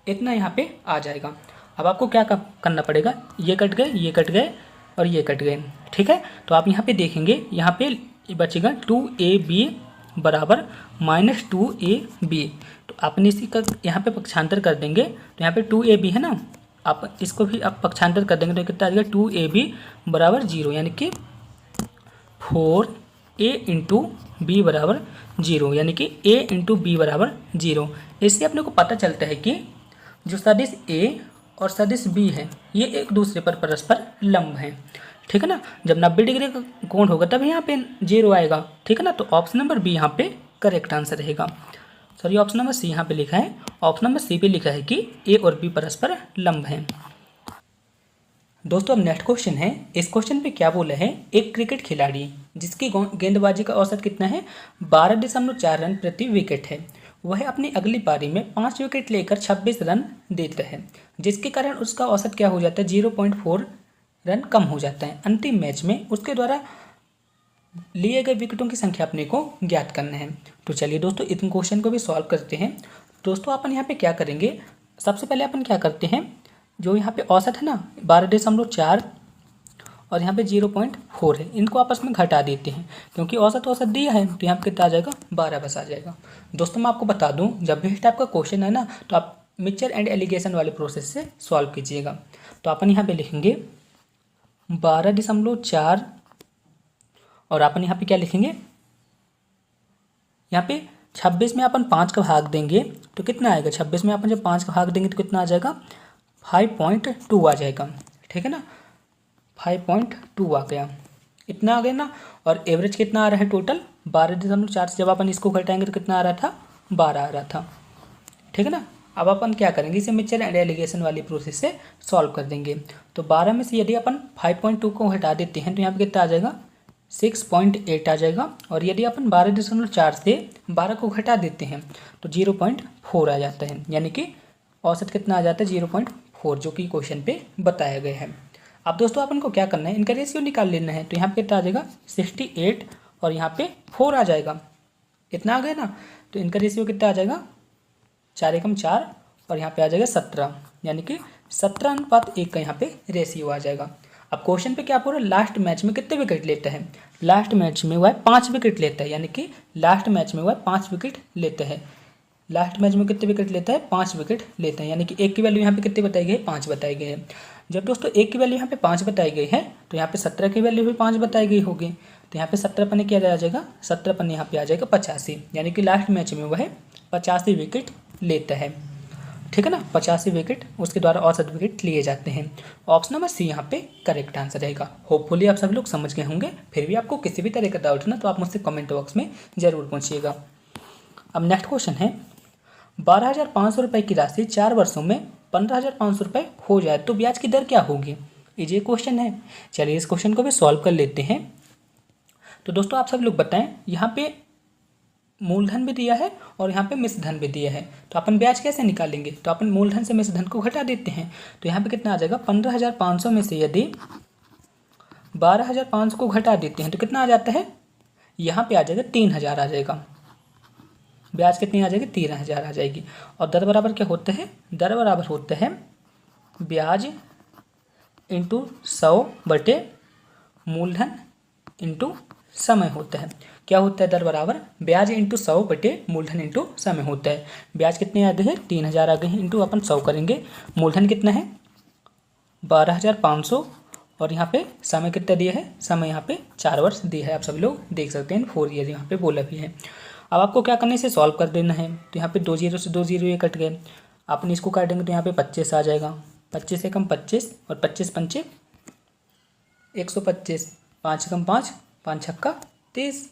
इतना यहाँ पे आ जाएगा। अब आपको क्या करना पड़ेगा, ये कट गए, ये कट गए और ये कट गए, ठीक है। तो आप यहाँ पे देखेंगे, यहाँ पे बचेगा 2ab बराबर माइनस 2ab। तो आपने इसी का यहाँ पे पक्षांतर कर देंगे, तो यहाँ पे 2ab है ना, आप इसको भी आप पक्षांतर कर देंगे तो कितना आ जाएगा, 2ab बराबर 0, यानी कि 4a इंटू बी बराबर 0, यानी कि a इंटू बी बराबर 0। इससे अपने को पता चलता है कि जो सदिश a और सदिश b है ये एक दूसरे पर परस्पर लंब हैं, ठीक है ना। जब 90 डिग्री का कोण होगा तब यहाँ पे 0 आएगा, ठीक है ना। तो ऑप्शन नंबर बी यहाँ पे करेक्ट आंसर रहेगा। सॉरी, ऑप्शन नंबर सी यहाँ पे लिखा है, ऑप्शन नंबर सी पे लिखा है कि a और b परस्पर लंब हैं। दोस्तों अब नेक्स्ट क्वेश्चन है। इस क्वेश्चन पे क्या बोला है, एक क्रिकेट खिलाड़ी जिसकी गेंदबाजी का औसत कितना है, 12.4 रन प्रति विकेट है, वह अपनी अगली पारी में 5 विकेट लेकर 26 रन देता है, जिसके कारण उसका औसत क्या हो जाता है, 0.4 रन कम हो जाता है। अंतिम मैच में उसके द्वारा लिए गए विकेटों की संख्या अपने को ज्ञात करना है। तो चलिए दोस्तों इन क्वेश्चन को भी सॉल्व करते हैं। दोस्तों अपन यहाँ पे क्या करेंगे, सबसे पहले अपन क्या करते हैं, जो यहाँ पे औसत है ना 12.4 और यहाँ पे 0.4 है, इनको आपस में घटा देते हैं, क्योंकि औसत औसत दिया है तो यहाँ पे कितना आ जाएगा, 12 बस आ जाएगा। दोस्तों मैं आपको बता दूँ, जब भी इस टाइप का क्वेश्चन है ना तो आप मिक्सचर एंड एलिगेशन वाले प्रोसेस से सॉल्व कीजिएगा। तो अपन यहाँ पे लिखेंगे 12.4 और अपन यहाँ पे क्या लिखेंगे, यहाँ पे 26 में अपन 5 का भाग देंगे तो कितना आएगा, 26 में अपन जब 5 का भाग देंगे तो कितना आ जाएगा, 5.2 आ जाएगा, ठीक है ना। 5.2 आ गया, इतना आ गया ना। और एवरेज कितना आ रहा है टोटल, 12.4 से जब अपन इसको घटाएंगे तो कितना आ रहा था, 12 आ रहा था, ठीक है ना। अब अपन क्या करेंगे, इसे मिक्सचर एंड एलिगेशन वाली प्रोसेस से सॉल्व कर देंगे। तो 12 में से यदि अपन 5.2 को हटा देते हैं तो यहाँ पे कितना आ जाएगा, 6.8 आ जाएगा। और यदि अपन 12.4 से 12 को घटा देते हैं तो 0.4 आ जाता है, यानी कि औसत कितना आ जाता है, 0.4, जो कि क्वेश्चन पे बताया गया है। अब दोस्तों अपन को क्या करना है, इनका रेशियो निकाल लेना है। तो यहाँ पे कितना आ जाएगा, 68 और यहाँ पे 4 आ जाएगा, इतना आ गया ना। तो इनका रेशियो कितना आ जाएगा, 4:4 और यहाँ पे आ जाएगा 17, यानी कि 17:1 का यहाँ पे रेशियो आ जाएगा। अब क्वेश्चन पे क्या पूरा, लास्ट मैच में कितने विकेट लेता है, लास्ट मैच में वह 5 विकेट लेता है, यानी कि लास्ट मैच में वह 5 विकेट लेता है। लास्ट मैच में कितने विकेट लेता है, 5 विकेट लेता है, यानी कि एक की वैल्यू यहाँ पे कितनी बताई गई है, 5 बताई गई है। जब दोस्तों एक की वैल्यू यहाँ पे 5 बताई गई है तो यहाँ पे 17 की वैल्यू भी 5 बताई गई होगी। तो यहाँ पे 17 पन्ने क्या आ जाएगा, 17 पन्ने यहाँ पे आ जाएगा 85, यानी कि लास्ट मैच में वह 85 विकेट लेता है। ठीक है ना, 85 विकेट उसके द्वारा औसत विकेट लिए जाते हैं। ऑप्शन नंबर सी यहाँ पे करेक्ट आंसर रहेगा। होपफुली आप सब लोग समझ गए होंगे। फिर भी आपको किसी भी तरह का डाउट है ना तो आप मुझसे कमेंट बॉक्स में ज़रूर पूछिएगा। अब नेक्स्ट क्वेश्चन है, 12,500 रुपये की राशि 4 वर्षों में 15,500 रुपये हो जाए तो ब्याज की दर क्या होगी? ये क्वेश्चन है। चलिए इस क्वेश्चन को भी सॉल्व कर लेते हैं। तो दोस्तों आप सब लोग बताएं, यहाँ पे मूलधन भी दिया है और यहाँ पे मिश्र धन भी दिया है, तो अपन ब्याज कैसे निकालेंगे? तो अपन मूलधन से मिश्र धन को घटा देते हैं। तो यहाँ पे कितना आ जाएगा, 15,500 में से यदि 12,500 को घटा देते हैं तो कितना आ जाता है, यहाँ पे आ जाएगा 3,000 आ जाएगा। ब्याज कितनी आ जाएगी, 13,000 आ जाएगी। और दर बराबर क्या होता है, दर बराबर होता है ब्याज इंटू 100 बटे मूलधन इंटू समय होता है। क्या होता है, दर बराबर ब्याज इंटू 100 बटे मूलधन इंटू समय होता है। ब्याज कितने आ गए हैं, 3,000 आ गए हैं, इंटू अपन 100 करेंगे। मूलधन कितना है, 12,500 और यहाँ पे समय कितना दिया है, समय यहाँ पे 4 वर्ष दिया है। आप सभी लोग देख सकते हैं 4 ईयर यहाँ पे बोला भी है। अब आपको क्या करना है, इसे सॉल्व कर देना है। तो यहाँ पे 2 जीरो से 2 जीरो ये कट गए। अपन इसको काटेंगे तो यहाँ पे 25 आ जाएगा। 25 से कम 25 और 25 पंचे 125, 5 कम 5, 5 छक्का 30।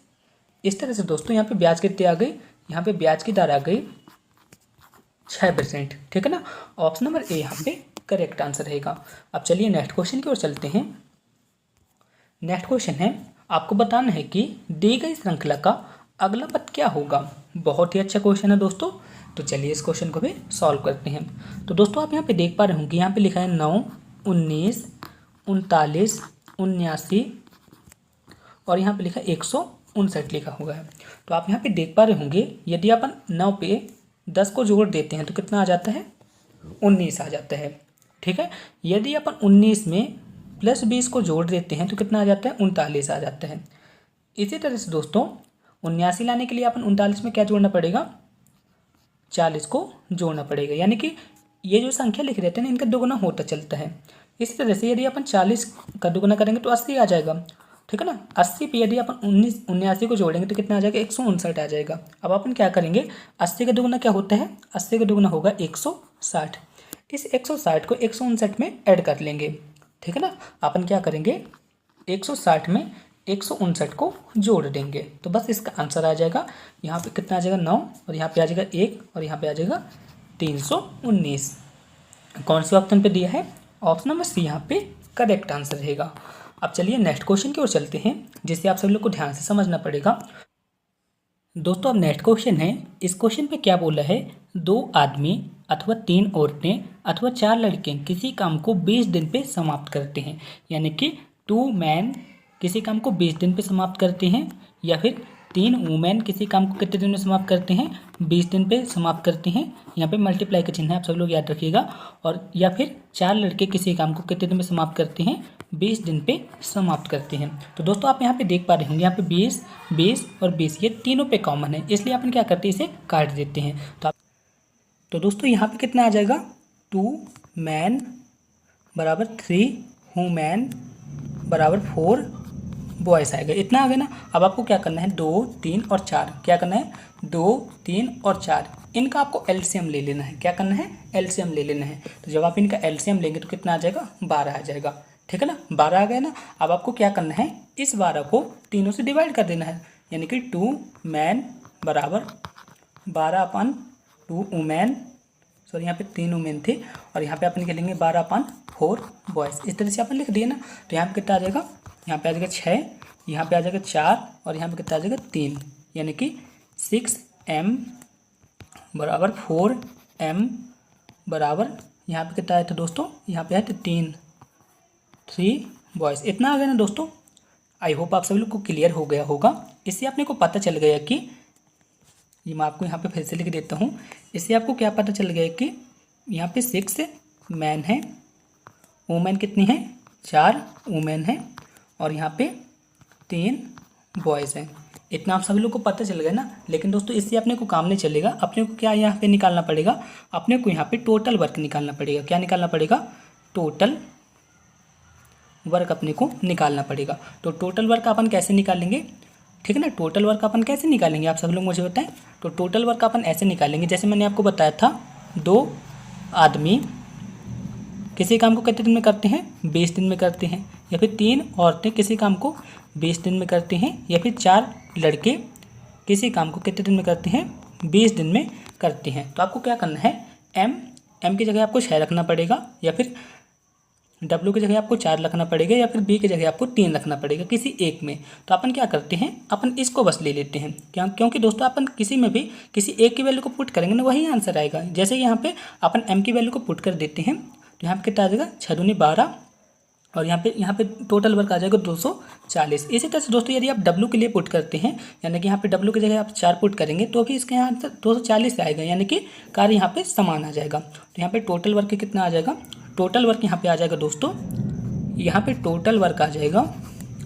इस तरह से दोस्तों यहाँ पे ब्याज कितनी आ गई, यहाँ पे ब्याज की दर आ गई 6%। ठीक है ना, ऑप्शन नंबर ए यहाँ पे करेक्ट आंसर रहेगा। अब चलिए नेक्स्ट क्वेश्चन की ओर चलते हैं। नेक्स्ट क्वेश्चन है, आपको बताना है कि दी गई श्रृंखला का अगला पद क्या होगा। बहुत ही अच्छा क्वेश्चन है दोस्तों। तो चलिए इस क्वेश्चन को भी सॉल्व करते हैं। तो दोस्तों आप यहाँ पे देख पा रहे होंगे, यहाँ पे लिखा है 9, 19, 39, 79 और यहाँ पे लिखा है 159 लिखा हुआ है। तो आप यहाँ पे देख पा रहे होंगे, यदि अपन 9 पे 10 को जोड़ देते हैं तो कितना आ जाता है, 19 आ जाता है। ठीक है, यदि अपन 19 में प्लस 20 को जोड़ देते हैं तो कितना आ जाता है, 39 आ जाता है। इसी तरह से दोस्तों 79 लाने के लिए अपन 39 में क्या जोड़ना पड़ेगा, 40 को जोड़ना पड़ेगा। यानी कि ये जो संख्या लिख देते हैं इनका दुगुना होता चलता है। इसी तरह से यदि अपन 40 का दुगुना करेंगे तो 80 आ जाएगा। ठीक है ना, 80 पे यदि अपन 79 को जोड़ेंगे तो कितना आ जाएगा, 159 आ जाएगा। अब अपन क्या करेंगे, 80 का दुगुना क्या होता है, 80 का दुगुना होगा 160। इस 160 को 159 में ऐड कर लेंगे। ठीक है ना, अपन क्या करेंगे, 160 में 159 को जोड़ देंगे तो बस इसका आंसर आ जाएगा। यहाँ पे कितना आ जाएगा, 9 और यहाँ पे आ जाएगा 1 और यहाँ पे आ जाएगा 319। कौन से ऑप्शन पे दिया है, ऑप्शन नंबर सी यहाँ पे करेक्ट आंसर रहेगा। अब चलिए नेक्स्ट क्वेश्चन की ओर चलते हैं, जिसे आप सभी लोग को ध्यान से समझना पड़ेगा। दोस्तों अब नेक्स्ट क्वेश्चन है, इस क्वेश्चन पे क्या बोला है, 2 आदमी अथवा 3 औरतें अथवा 4 लड़के किसी काम को 20 दिन पे समाप्त करते हैं। यानी कि 2 मैन किसी काम को 20 दिन पे समाप्त करते हैं, या फिर 3 वुमेन किसी काम को कितने दिन में समाप्त करते हैं, 20 दिन पे समाप्त करते हैं। यहाँ पे मल्टीप्लाई का चिन्ह है, आप सब लोग याद रखिएगा। और या फिर 4 लड़के किसी काम को कितने दिन में समाप्त करते हैं, 20 दिन पे समाप्त करते हैं। तो दोस्तों आप यहाँ पे देख पा रहे होंगे, यहाँ पे 20, 20 और 20 ये तीनों पे कॉमन है, इसलिए अपन क्या करते हैं, इसे काट देते हैं। तो दोस्तों यहाँ पे कितना आ जाएगा, 2 मैन बराबर 3 वुमेन बराबर 4 बॉयस आएगा। इतना आ गया ना। अब आपको क्या करना है, 2, 3 और 4 क्या करना है, 2, 3 और 4 इनका आपको एलसीएम ले लेना है। क्या करना है, एलसीएम ले लेना है। तो जब आप इनका एलसीएम लेंगे तो कितना आ जाएगा, 12 आ जाएगा। ठीक है ना, 12 आ गया ना। अब आपको क्या करना है, इस 12 को तीनों से डिवाइड कर देना है। यानी कि 2 मैन बराबर 12/2 वुमेन, सॉरी यहाँ पे 3 वुमेन थे और यहाँ पे अपन लिखेंगे 12/4 बॉयज़। इस तरह से अपन लिख दिए ना। तो यहाँ पे कितना आ जाएगा, यहाँ पे आ जाएगा 6, यहाँ पे आ जाएगा 4 और यहाँ पे कितना आ जाएगा 3। यानी कि 6m बराबर 4m बराबर यहाँ पे कितना आया था दोस्तों, यहाँ पे आया था 3 बॉयज़। इतना आ गया ना दोस्तों। आई होप आप सभी लोग को क्लियर हो गया होगा। इससे अपने को पता चल गया कि, ये मैं आपको यहाँ पे फिर से लिख देता हूँ। इससे आपको क्या पता चल गया कि यहाँ पे 6 मैन है, वुमेन कितनी है, 4 वुमेन है और यहाँ पे 3 बॉयज़ हैं। इतना आप सभी लोग को पता चल गया ना। लेकिन दोस्तों इससे अपने को काम नहीं चलेगा। अपने को क्या यहाँ पे निकालना पड़ेगा, अपने को यहाँ पे टोटल वर्क निकालना पड़ेगा। क्या निकालना पड़ेगा, टोटल वर्क अपने को निकालना पड़ेगा। तो टोटल वर्क अपन कैसे निकालेंगे, ठीक है ना, टोटल वर्क अपन कैसे निकालेंगे आप सब लोग मुझे बताएं। तो टोटल वर्क अपन ऐसे निकालेंगे, जैसे मैंने आपको बताया था 2 आदमी किसी काम को कितने दिन में करते हैं? 20 दिन में करते हैं। या फिर 3 औरतें किसी काम को 20 दिन में करती हैं। या फिर 4 लड़के किसी काम को कितने दिन में करते हैं? 20 दिन में करते हैं। तो आपको क्या करना है, एम की जगह आपको 6 रखना पड़ेगा, या फिर डब्ल्यू की जगह आपको 4 रखना पड़ेगा, या फिर बी की जगह आपको 3 रखना पड़ेगा किसी एक में। तो अपन क्या करते हैं, अपन इसको बस ले लेते हैं। क्योंकि दोस्तों अपन किसी में भी किसी एक की वैल्यू को पुट करेंगे ना, वही आंसर आएगा। जैसे यहाँ पे अपन एम की वैल्यू को पुट कर देते हैं, तो यहाँ पे कितना आ जाएगा? 6 दूनी 12, और यहाँ पे टोटल वर्क आ जाएगा 240। इसी तरह से दोस्तों यदि आप डब्ल्यू के लिए पुट करते हैं, यानी कि यहाँ पे डब्ल्यू की जगह आप 4 पुट करेंगे, तो भी इसके यहाँ आंसर 240 आएगा, यानी कि कार्य यहाँ पे समान आ जाएगा। तो यहाँ पे टोटल वर्क कितना आ जाएगा? टोटल वर्क यहाँ पे आ जाएगा दोस्तों, यहाँ पे टोटल वर्क आ जाएगा।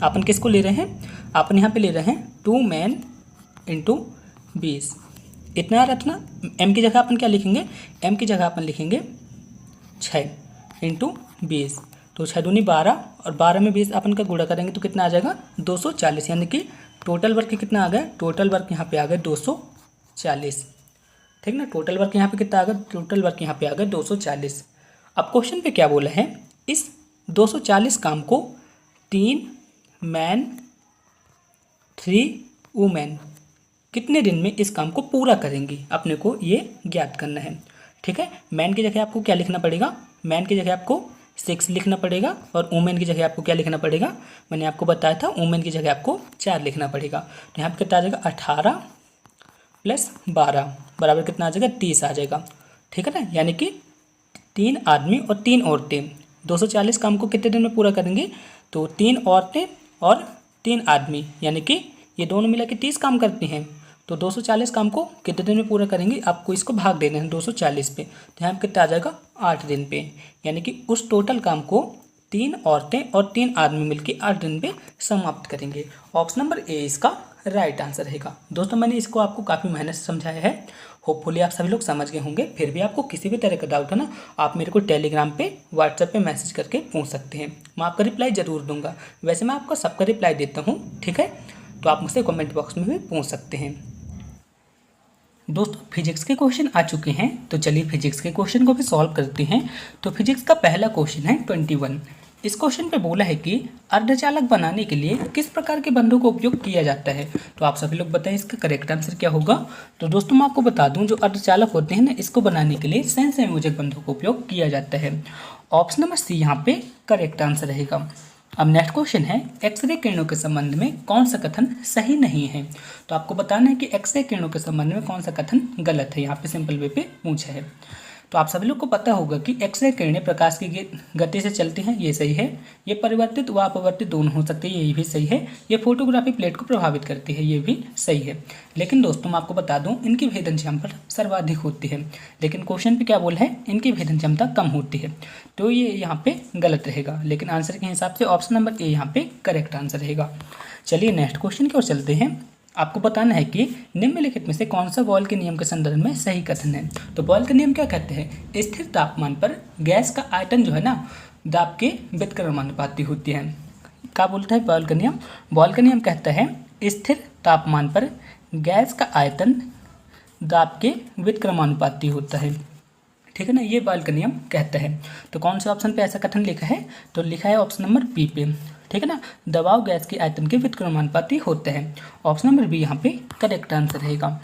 अपन किसको ले रहे हैं? अपन यहाँ पे ले रहे हैं 2 मैन इंटू 20। इतना रखना। एम की जगह अपन क्या लिखेंगे? एम की जगह अपन लिखेंगे 6 इंटू 20। तो 6 दूनी 12, और 12 में 20 अपन का गुणा करेंगे तो कितना आ जाएगा? 240। यानी कि टोटल वर्क कितना आ गया? टोटल वर्क यहाँ पे आ गया 240। ठीक ना, टोटल वर्क यहाँ पे कितना आ गया? टोटल वर्क यहाँ पे आ गया 240। अब क्वेश्चन पे क्या बोला है, इस 240 काम को 3 मैन 3 वुमेन कितने दिन में इस काम को पूरा करेंगी, अपने को ये ज्ञात करना है। ठीक है, मैन की जगह आपको क्या लिखना पड़ेगा? मैन की जगह आपको 6 लिखना पड़ेगा, और वुमेन की जगह आपको क्या लिखना पड़ेगा? मैंने आपको बताया था, वुमेन की जगह आपको 4 लिखना पड़ेगा। तो यहाँ पर कितना आ जाएगा? 18 + 12 बराबर कितना आ जाएगा? 30 आ जाएगा। ठीक है ना, यानी कि 3 आदमी और 3 औरतें 240 काम को कितने दिन में पूरा करेंगे? तो 3 औरतें और 3 आदमी, यानी कि ये दोनों मिला के 30 काम करते हैं। तो 240 काम को कितने दिन में पूरा करेंगे? आपको इसको भाग देना है 240 पे। तो यहाँ कितना आ जाएगा? 8 दिन पे। यानी कि उस टोटल काम को 3 औरतें और 3 आदमी मिलकर 8 दिन पे समाप्त करेंगे। ऑप्शन नंबर ए इसका राइट आंसर रहेगा। दोस्तों मैंने इसको आपको काफ़ी मेहनत से समझाया है, होपफुली आप सभी लोग समझ गए होंगे। फिर भी आपको किसी भी तरह का डाउट है ना, आप मेरे को टेलीग्राम पे, व्हाट्सएप पे मैसेज करके पूछ सकते हैं, मैं आपका रिप्लाई ज़रूर दूंगा। वैसे मैं आपको सबका रिप्लाई देता हूँ, ठीक है, तो आप मुझसे कमेंट बॉक्स में भी पूछ सकते हैं। दोस्तों फिजिक्स के क्वेश्चन आ चुके हैं, तो चलिए फिजिक्स के क्वेश्चन को भी सॉल्व करते हैं। तो फिजिक्स का पहला क्वेश्चन है 21। इस क्वेश्चन पे बोला है कि अर्धचालक बनाने के लिए किस प्रकार के बंधों का उपयोग किया जाता है। तो आप सभी लोग बताएं इसका करेक्ट आंसर क्या होगा। तो दोस्तों मैं आपको बता दूं, जो अर्धचालक होते हैं ना, इसको बनाने के लिए संयोजक बंधों का उपयोग किया जाता है। ऑप्शन नंबर सी यहाँ पे करेक्ट आंसर रहेगा। अब नेक्स्ट क्वेश्चन है, एक्सरे किरणों के संबंध में कौन सा कथन सही नहीं है। तो आपको बताना है कि एक्सरे किरणों के संबंध में कौन सा कथन गलत है। यहाँ पे सिंपल वे पे पूछा है। तो आप सभी लोग को पता होगा कि एक्सरे किरणें प्रकाश की गति से चलती हैं, ये सही है। ये परिवर्तित व अपवर्तित दोनों हो सकते हैं, ये भी सही है। ये फोटोग्राफी प्लेट को प्रभावित करती है, ये भी सही है। लेकिन दोस्तों मैं आपको बता दूं, इनकी भेदन क्षमता सर्वाधिक होती है। लेकिन क्वेश्चन पे क्या बोला है, इनकी भेदन क्षमता कम होती है। तो ये यहाँ पे गलत रहेगा। लेकिन आंसर के हिसाब से ऑप्शन नंबर ए यहाँ पे करेक्ट आंसर रहेगा। चलिए नेक्स्ट क्वेश्चन की ओर चलते हैं। आपको बताना है कि निम्नलिखित में से कौन सा बॉयल के नियम के संदर्भ में सही कथन है। तो बॉयल का नियम क्या कहते हैं, स्थिर तापमान पर गैस का आयतन जो है ना, दाब के व्युत्क्रमानुपाती होती है। क्या बोलता है बॉयल का नियम? बॉयल का नियम कहता है स्थिर तापमान पर गैस का आयतन दाब के व्युत्क्रमानुपाती होता है। ठीक है ना, ये बॉयल का नियम कहता है। तो कौन से ऑप्शन पे ऐसा कथन लिखा है? तो लिखा है ऑप्शन नंबर बी पे। ठीक है ना, दबाव गैस के आयतन के व्युत्क्रमानुपाती होता है। ऑप्शन नंबर बी यहाँ पे करेक्ट आंसर रहेगा।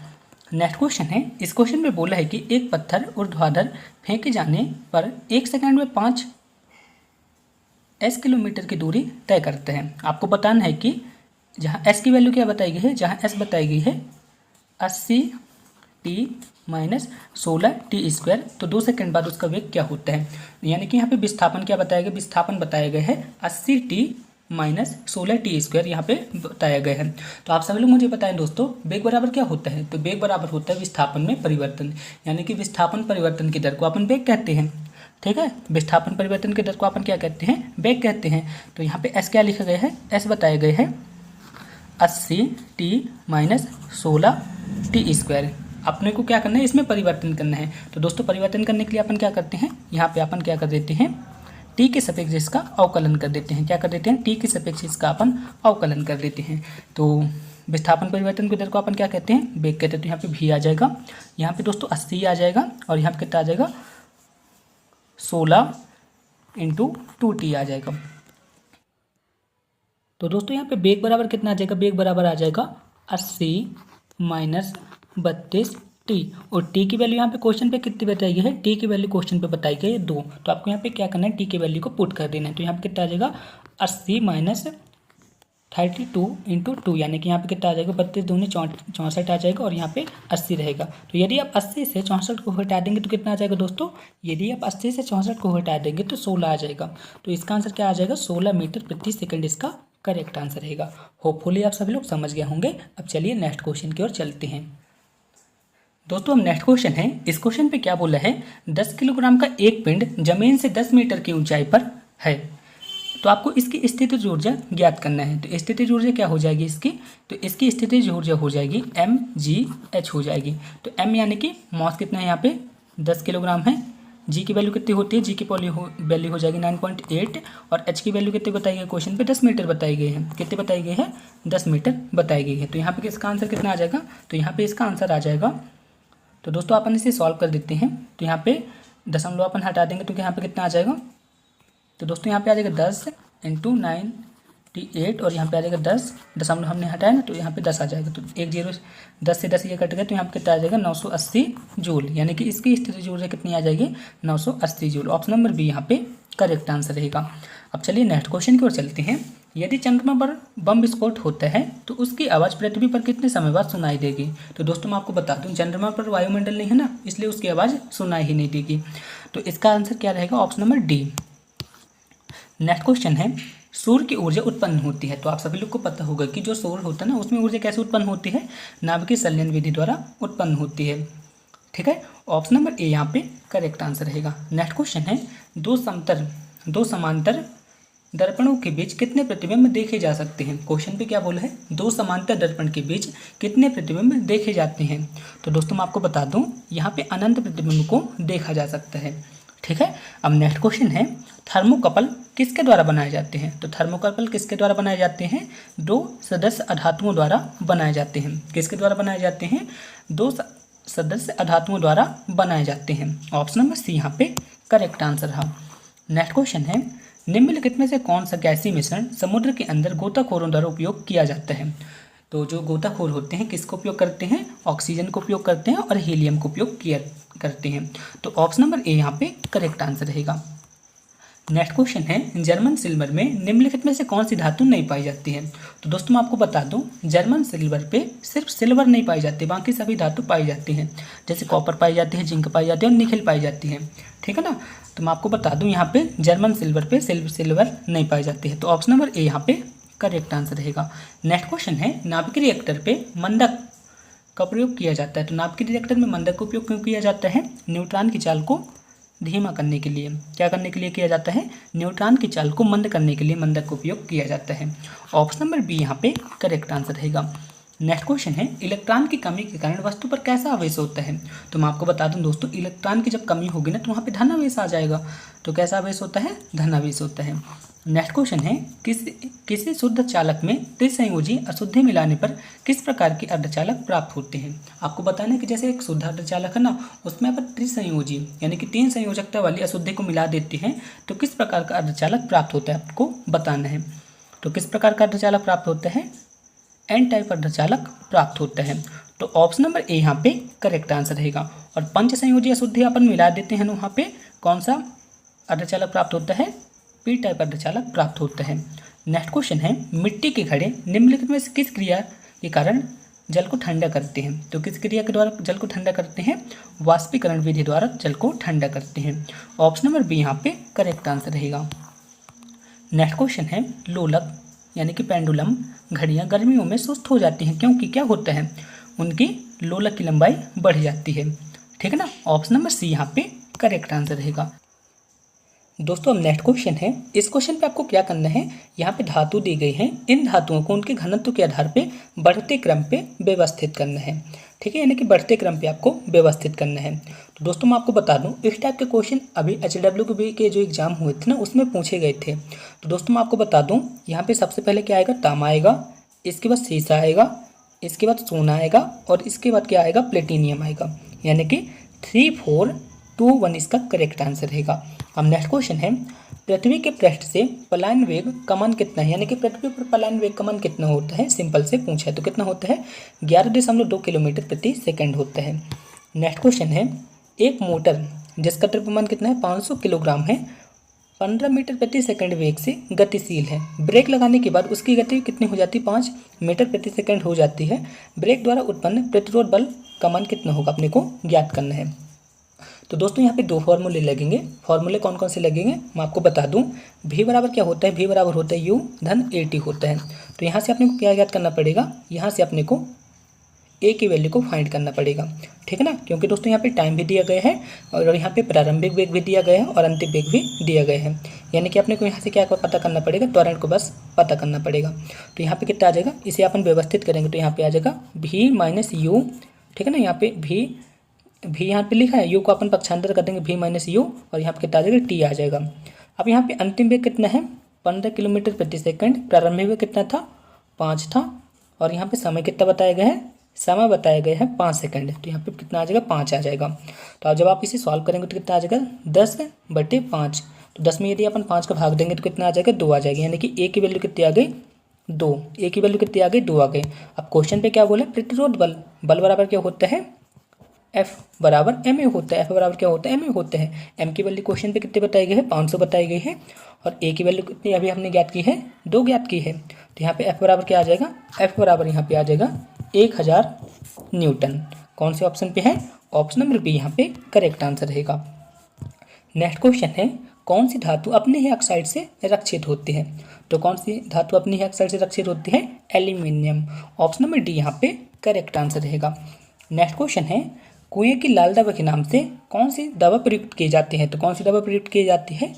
नेक्स्ट क्वेश्चन है, इस क्वेश्चन में बोला है कि एक पत्थर ऊर्ध्वाधर फेंके जाने पर 1 सेकंड में 5 किलोमीटर की दूरी तय करते हैं। आपको बताना है कि जहाँ एस की वैल्यू क्या बताई गई है, जहाँ एस बताई गई है 80t - 16t², तो 2 सेकंड बाद उसका वेग क्या होता है। यानी कि यहाँ पे विस्थापन क्या बताया गया, विस्थापन बताया गया है 80t - 16t², यहाँ पे बताया गया है। तो आप सभी लोग मुझे बताएं दोस्तों, वेग बराबर क्या होता है। तो वेग बराबर होता है विस्थापन में परिवर्तन, यानी कि विस्थापन परिवर्तन की दर को अपन वेग कहते हैं। ठीक है, विस्थापन परिवर्तन की दर को अपन क्या कहते हैं, वेग कहते हैं। तो यहाँ पे एस क्या लिखा गया है, एस बताया गया है 80t - 16t²। अपने को क्या करना है, इसमें परिवर्तन करना है। तो दोस्तों परिवर्तन करने के लिए अपन क्या करते हैं, यहाँ पे अपन क्या कर देते हैं, टी के सापेक्ष इसका अवकलन कर देते हैं। क्या कर देते हैं, टी के सापेक्ष इसका अपन अवकलन कर देते हैं। तो विस्थापन परिवर्तन की दर को अपन क्या कहते हैं, वेग कहते हैं। तो यहाँ पे भी आ जाएगा, यहाँ पे दोस्तों 80 आ जाएगा, और यहाँ पे कितना आ जाएगा 16 इंटू 2t आ जाएगा। तो दोस्तों यहाँ पे बेग बराबर कितना आ जाएगा, बेग बराबर आ जाएगा 80 माइनस 32t, और t की वैल्यू यहाँ पे क्वेश्चन पे कितनी बताई गई है, t की वैल्यू क्वेश्चन पे बताई गई है 2। तो आपको यहाँ पे क्या करना है, t की वैल्यू को पुट कर देना है। तो यहाँ पे कितना आ जाएगा 80 माइनस 32 इंटू 2, यानी कि यहाँ पे कितना आ जाएगा 32 दूनी 64 आ जाएगा, और यहाँ पे 80 रहेगा। तो यदि आप 80 से 64 को हटा देंगे तो कितना आ जाएगा दोस्तों, यदि आप 80 से 64 को हटा देंगे तो 16 आ जाएगा। तो इसका आंसर क्या आ जाएगा, 16 मीटर प्रति सेकंड इसका करेक्ट आंसर रहेगा। होपफुली आप सभी लोग समझ गए होंगे। अब चलिए नेक्स्ट क्वेश्चन की ओर चलते हैं। दोस्तों हम नेक्स्ट क्वेश्चन है, इस क्वेश्चन पे क्या बोला है, 10 किलोग्राम का एक पिंड जमीन से 10 मीटर की ऊंचाई पर है, तो आपको इसकी स्थितिज ऊर्जा ज्ञात करना है। तो स्थितिज ऊर्जा क्या हो जाएगी इसकी, तो इसकी स्थितिज ऊर्जा हो जाएगी mgh हो जाएगी। तो m यानी कि मास कितना है यहाँ पे 10 किलोग्राम है, g की वैल्यू कितनी होती है, g की वैल्यू हो जाएगी 9.8, और h की वैल्यू कितनी बताई गई क्वेश्चन पे 10 मीटर बताई गई है, कितनी बताई गई है 10 मीटर बताई गई है। तो यहाँ पे इसका आंसर कितना आ जाएगा, तो यहाँ पे इसका आंसर आ जाएगा, तो दोस्तों अपन इसे सॉल्व कर देते हैं। तो यहाँ पे दशमलव अपन हटा देंगे तो यहाँ पे कितना आ जाएगा, तो दोस्तों यहाँ पे आ जाएगा 10 इंटू 98, और यहाँ पे आ जाएगा 10, दशमलव हमने हटाया ना तो यहाँ पे 10 आ जाएगा। तो 10 से 10 ये कट गया तो यहाँ पे कितना आ जाएगा 980 जूल, यानी कि इसकी स्थितिज ऊर्जा कितनी आ जाएगी 980 जूल। ऑप्शन नंबर बी यहाँ पे करेक्ट आंसर रहेगा। अब चलिए नेक्स्ट क्वेश्चन की ओर चलते हैं। यदि चंद्रमा पर बम विस्फोट होता है तो उसकी आवाज़ पृथ्वी पर कितने समय बाद सुनाई देगी। तो दोस्तों मैं आपको बता दूं, चंद्रमा पर वायुमंडल नहीं है ना, इसलिए उसकी आवाज़ सुनाई ही नहीं देगी। तो इसका आंसर क्या रहेगा, option number D. Next question है, सूर्य की ऊर्जा उत्पन्न होती है। तो आप सभी लोग को पता होगा कि जो सूर्य होता है ना उसमें ऊर्जा कैसे उत्पन्न होती है, नाभिकीय संलयन विधि द्वारा उत्पन्न होती है। ठीक है, ऑप्शन नंबर ए यहाँ पे करेक्ट आंसर रहेगा। नेक्स्ट क्वेश्चन है, दो समांतर दर्पणों के बीच कितने प्रतिबिंब देखे जा सकते हैं। क्वेश्चन पे क्या बोला है, दो समांतर दर्पण के बीच कितने प्रतिबिंब देखे जाते हैं। तो दोस्तों मैं आपको बता दूं, यहाँ पे अनंत प्रतिबिंब को देखा जा सकता है। ठीक है, अब नेक्स्ट क्वेश्चन है, थर्मोकपल किसके द्वारा बनाए जाते हैं। तो थर्मोकपल किसके द्वारा बनाए जाते हैं, दो सदस्य अधातुओं द्वारा बनाए जाते हैं। किसके द्वारा बनाए जाते हैं, दो सदस्य अधातुओं द्वारा बनाए जाते हैं। ऑप्शन नंबर सी यहाँ पे करेक्ट आंसर रहा। नेक्स्ट क्वेश्चन है, निम्नलिखित में से कौन सा गैसीय मिश्रण समुद्र के अंदर गोताखोरों द्वारा उपयोग किया जाता है। तो जो गोताखोर होते हैं किसको उपयोग करते हैं, ऑक्सीजन को उपयोग करते हैं और हीलियम को उपयोग करते हैं। तो ऑप्शन नंबर ए यहाँ पे करेक्ट आंसर रहेगा। नेक्स्ट क्वेश्चन है, जर्मन सिल्वर में निम्नलिखित में से कौन सी धातु नहीं पाई जाती है। तो दोस्तों मैं आपको बता दूं, जर्मन सिल्वर पे सिर्फ सिल्वर नहीं पाई जाती, बाकी सभी धातु पाई जाती हैं। जैसे कॉपर पाई जाती है, जिंक पाई जाती है और निकेल पाई जाती है। ठीक है ना, तो मैं आपको बता दूं यहाँ पे जर्मन सिल्वर पे सिल्वर नहीं पाई जाती है। तो ऑप्शन नंबर ए यहाँ पे करेक्ट आंसर रहेगा। नेक्स्ट क्वेश्चन है, नाभिकीय रिएक्टर पे मंदक का प्रयोग किया जाता है। तो नाभिकीय रिएक्टर में मंदक का उपयोग क्यों किया जाता है, न्यूट्रॉन की चाल को धीमा करने के लिए। क्या करने के लिए किया जाता है, न्यूट्रॉन की चाल को मंद करने के लिए मंदक का उपयोग किया जाता है। ऑप्शन नंबर बी यहाँ पे करेक्ट आंसर रहेगा। नेक्स्ट क्वेश्चन है, इलेक्ट्रॉन की कमी के कारण वस्तु पर कैसा आवेश होता है। तो मैं आपको बता दूं दोस्तों, इलेक्ट्रॉन की जब कमी होगी ना तो वहाँ पे धन आवेश आ जाएगा। तो कैसा आवेश होता है, धन आवेश होता है। नेक्स्ट क्वेश्चन है, किसी शुद्ध चालक में त्रिसंयोजी अशुद्धि मिलाने पर किस प्रकार के अर्धचालक प्राप्त होते हैं। आपको बताना है कि जैसे एक शुद्ध अर्धचालक है ना, उसमें अपन त्रिसंयोजी यानी कि 3 संयोजकता वाली अशुद्धि को मिला देते हैं तो किस प्रकार का अर्धचालक प्राप्त होता है, आपको बताना है। तो किस प्रकार का अर्धचालक प्राप्त होता है, एन टाइप अर्धचालक प्राप्त होता है। तो ऑप्शन नंबर ए यहाँ पे करेक्ट आंसर रहेगा। और पंच संयोजी अशुद्धि अपन मिला देते हैं, वहाँ पे कौन सा अर्धचालक प्राप्त होता है, पी टाइप अर्धचालक प्राप्त होता है। नेक्स्ट क्वेश्चन है, मिट्टी के घड़े निम्नलिखित में से किस क्रिया के कारण जल को ठंडा करते हैं। तो किस क्रिया के द्वारा जल को ठंडा करते हैं, वाष्पीकरण विधि द्वारा जल को ठंडा करते हैं। ऑप्शन नंबर बी यहाँ पे करेक्ट आंसर रहेगा। नेक्स्ट क्वेश्चन है, लोलक यानी कि पेंडुलम घड़ियाँ गर्मियों में सुस्त हो जाती हैं, क्योंकि क्या होता है, उनकी लोलक की लंबाई बढ़ जाती है। ठीक है ना, ऑप्शन नंबर सी यहाँ पे करेक्ट आंसर रहेगा। दोस्तों अब नेक्स्ट क्वेश्चन है, इस क्वेश्चन पे आपको क्या करना है, यहाँ पे धातु दी गई है, इन धातुओं को उनके घनत्व के आधार पे बढ़ते क्रम पे व्यवस्थित करना है। ठीक है, यानी कि बढ़ते क्रम पे आपको व्यवस्थित करना है। तो दोस्तों मैं आपको बता दूं, इस टाइप के क्वेश्चन अभी HWB के जो एग्जाम हुए थे ना उसमें पूछे गए थे। तो दोस्तों मैं आपको बता दूं, यहाँ पे सबसे पहले क्या आएगा, तांबा आएगा, इसके बाद सीसा आएगा, इसके बाद सोना आएगा और इसके बाद क्या आएगा, प्लेटिनियम आएगा। यानी कि 3, 4 2:1 इसका करेक्ट आंसर रहेगा। अब नेक्स्ट क्वेश्चन है, पृथ्वी के पृष्ठ से पलायन वेग का मान कितना है, यानी कि पृथ्वी पर पलायन वेग का मान कितना होता है, सिंपल से पूछा है तो कितना होता है 11.2 किलोमीटर प्रति सेकंड होता है। नेक्स्ट क्वेश्चन है, एक मोटर जिसका द्रव्यमान कितना है 500 किलोग्राम है 15 मीटर प्रति सेकंड वेग से गतिशील है। ब्रेक लगाने के बाद उसकी गति कितनी हो जाती है 5 मीटर प्रति सेकंड हो जाती है। ब्रेक द्वारा उत्पन्न प्रतिरोध बल का मान कितना होगा अपने को ज्ञात करना है। तो दोस्तों यहाँ पे दो फॉर्मूले लगेंगे। फॉर्मूले कौन कौन से लगेंगे मैं आपको बता दूं। v बराबर क्या होता है, v बराबर होता है u धन at होता है। तो यहाँ से अपने को क्या याद करना पड़ेगा, यहाँ से अपने को a की वैल्यू को फाइंड करना पड़ेगा, ठीक है ना, क्योंकि दोस्तों यहाँ पे टाइम भी दिया गया है और यहाँ पे प्रारंभिक वेग भी दिया गया है और अंतिम वेग भी दिया गया है। यानी कि अपने को यहाँ से क्या पता करना पड़ेगा, त्वरण को बस पता करना पड़ेगा। तो यहाँ पे कितना आ जाएगा, इसे अपन व्यवस्थित करेंगे तो यहाँ पे आ जाएगा v माइनस यू, ठीक है ना। यहाँ पे v यहाँ पे लिखा है, u को अपन पक्षांतर कर देंगे v माइनस यू और यहाँ पे कितना आ जाएगा t आ जाएगा। अब यहाँ पे अंतिम वेग कितना है 15 किलोमीटर प्रति सेकंड, प्रारंभिक वेग कितना था 5 था और यहाँ पे समय कितना बताया गया है, समय बताया गया है 5 सेकंड। तो यहाँ पे कितना आ जाएगा 5 आ जाएगा। तो अब जब आप इसे सॉल्व करेंगे तो कितना आ जाएगा 10/5। तो 10 में यदि अपन 5 का भाग देंगे तो कितना आ जाएगा 2 आ जाएगा, यानी कि a की वैल्यू कितनी आ गई 2, a की वैल्यू कितनी आ गई 2 आ गई। अब क्वेश्चन पे क्या बोला, प्रतिरोध बल, बल बराबर क्या होता है F बराबर ma होता है। F बराबर क्या होता है ma होता है। m की वैल्यू क्वेश्चन पे कितने बताई गई है 500 बताई गई है और a की वैल्यू कितनी अभी हमने ज्ञात की है 2 ज्ञात की है। तो यहाँ पे F बराबर क्या आ जाएगा, F बराबर यहाँ पे आ जाएगा 1000 न्यूटन। कौन से ऑप्शन पे है, ऑप्शन नंबर बी यहाँ पे करेक्ट आंसर रहेगा। नेक्स्ट क्वेश्चन है, कौन सी धातु अपने ही ऑक्साइड से रक्षित होती है। तो कौन सी धातु अपनी ही ऑक्साइड से रक्षित होती है, एल्यूमिनियम। ऑप्शन नंबर डी यहाँ पे करेक्ट आंसर रहेगा। नेक्स्ट क्वेश्चन है, कुएं की लाल दवा के नाम से कौन सी दवा प्रयुक्त की जाती है। तो कौन सी दवा प्रयुक्त की जाती है,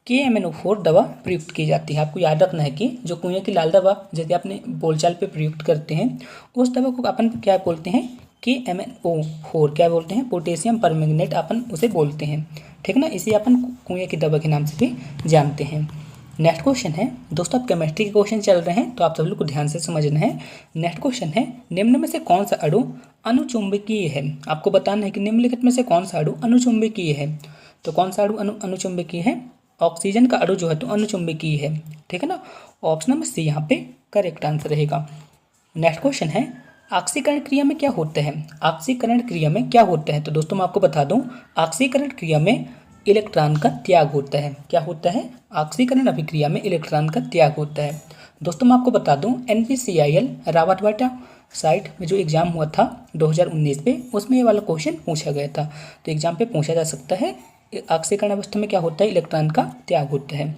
KMnO4 दवा प्रयुक्त की जाती है। आपको याद रखना है कि जो कुएं की लाल दवा यदि अपने बोलचाल पे प्रयुक्त करते हैं उस दवा को अपन क्या बोलते हैं, KMnO4 क्या बोलते हैं, पोटेशियम परमैंगनेट अपन उसे बोलते हैं, ठीक है ना। इसे अपन कुएं की दवा के नाम से भी जानते हैं। नेक्स्ट क्वेश्चन है दोस्तों, अब केमिस्ट्री के क्वेश्चन चल रहे हैं तो आप सब लोग को ध्यान से समझना है। नेक्स्ट क्वेश्चन है, निम्न में से कौन सा अणु अनुचुंबकीय है। आपको बताना है कि निम्नलिखित में से कौन सा अणु अनुचुंबकीय है। तो कौन सा अणु अनुचुंबकीय है, ऑक्सीजन का अणु जो है तो अनुचुंबकीय है, ठीक है ना। ऑप्शन नंबर सी यहाँ पे करेक्ट आंसर रहेगा। नेक्स्ट क्वेश्चन है, ऑक्सीकरण क्रिया में क्या होता है। ऑक्सीकरण क्रिया में क्या होता है, तो दोस्तों मैं आपको बता दूं, ऑक्सीकरण क्रिया में इलेक्ट्रॉन का त्याग होता है। क्या होता है, ऑक्सीकरण अभिक्रिया में इलेक्ट्रॉन का त्याग होता है। दोस्तों मैं आपको बता दूं, NPCIL रावतबाटा साइट में जो एग्जाम हुआ था 2019 पे, उसमें ये वाला क्वेश्चन पूछा गया था। तो एग्जाम पे पूछा जा सकता है, ऑक्सीकरण अवस्था में क्या होता है, इलेक्ट्रॉन का त्याग होता है।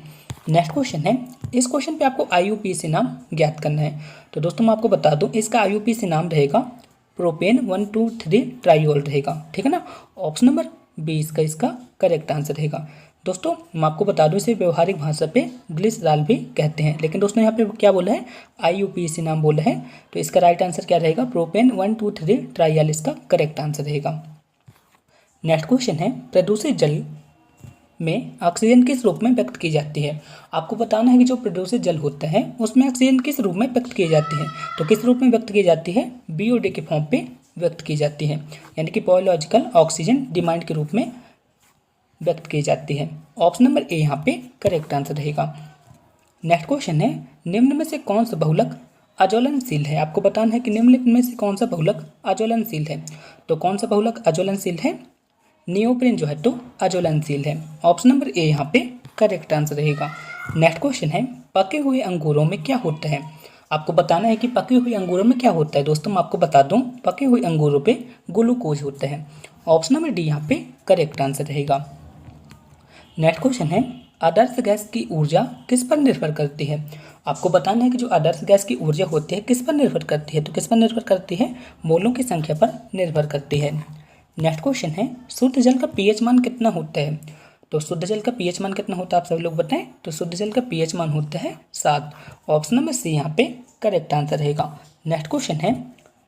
नेक्स्ट क्वेश्चन है, इस क्वेश्चन पे आपको IUPAC नाम ज्ञात करना है। तो दोस्तों मैं आपको बता दूं, इसका IUPAC नाम रहेगा प्रोपेन 1,2,3 ट्राइयोल रहेगा, ठीक है ना। ऑप्शन नंबर बी इसका करेक्ट आंसर रहेगा। दोस्तों मैं आपको बता दूं, इसे व्यवहारिक भाषा पे ग्लिसरॉल भी कहते हैं, लेकिन दोस्तों यहाँ पे क्या बोला है, IUPAC नाम बोला है। तो इसका राइट आंसर क्या रहेगा, प्रोपेन 1,2,3 ट्राइयल इसका करेक्ट आंसर रहेगा। नेक्स्ट क्वेश्चन है, प्रदूषित जल में ऑक्सीजन किस रूप में व्यक्त की जाती है। आपको बताना है कि जो प्रदूषित जल होता है उसमें ऑक्सीजन किस रूप में व्यक्त की जाती है। तो किस रूप में व्यक्त की जाती है, BOD के फॉर्म पे व्यक्त की जाती है, यानी कि बायोलॉजिकल ऑक्सीजन डिमांड के रूप में व्यक्त की जाती है। ऑप्शन नंबर ए यहाँ पे करेक्ट आंसर रहेगा। नेक्स्ट क्वेश्चन है, निम्न में से कौन सा बहुलक अज्वलनशील है। आपको बताना है कि निम्नलिखित में से कौन सा बहुलक अज्वलनशील है। तो कौन सा बहुलक अज्वलनशील है, नियोप्रिन जो है तो अज्वलनशील है। ऑप्शन नंबर ए यहाँ पे करेक्ट आंसर रहेगा। नेक्स्ट क्वेश्चन है, पके हुए अंगूरों में क्या होता है। आपको बताना है कि पके हुए अंगूरों में क्या होता है। दोस्तों मैं आपको बता दूं, पके हुए अंगूरों पे ग्लूकोज होता है। ऑप्शन नंबर डी यहाँ पे करेक्ट आंसर रहेगा। नेक्स्ट क्वेश्चन है, आदर्श गैस की ऊर्जा किस पर निर्भर करती है। आपको बताना है कि जो आदर्श गैस की ऊर्जा होती है किस पर निर्भर करती है। तो किस पर निर्भर करती है, मोलों की संख्या पर निर्भर करती है। नेक्स्ट क्वेश्चन है, शुद्ध जल का pH मान कितना होता है। तो शुद्ध जल का pH मान कितना होता है आप सभी लोग बताएं। तो शुद्ध जल का pH मान होता है 7। ऑप्शन नंबर सी यहाँ पे करेक्ट आंसर रहेगा। नेक्स्ट क्वेश्चन है,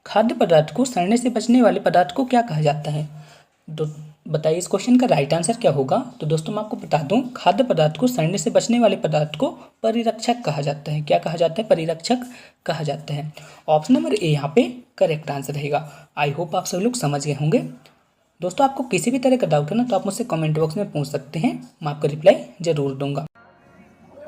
खाद्य पदार्थ को सड़ने से बचने वाले पदार्थ को क्या कहा जाता है। तो बताइए इस क्वेश्चन का राइट आंसर क्या होगा। तो दोस्तों मैं आपको बता दूं, खाद्य पदार्थ को सड़ने से बचने वाले पदार्थ को परिरक्षक कहा जाता है। क्या कहा जाता है, परिरक्षक कहा जाता है। ऑप्शन नंबर ए यहाँ पे करेक्ट आंसर रहेगा। आई होप आप सब लोग समझ गए होंगे। दोस्तों आपको किसी भी तरह का डाउट है ना तो आप मुझसे कमेंट बॉक्स में पूछ सकते हैं, मैं आपका रिप्लाई जरूर दूंगा।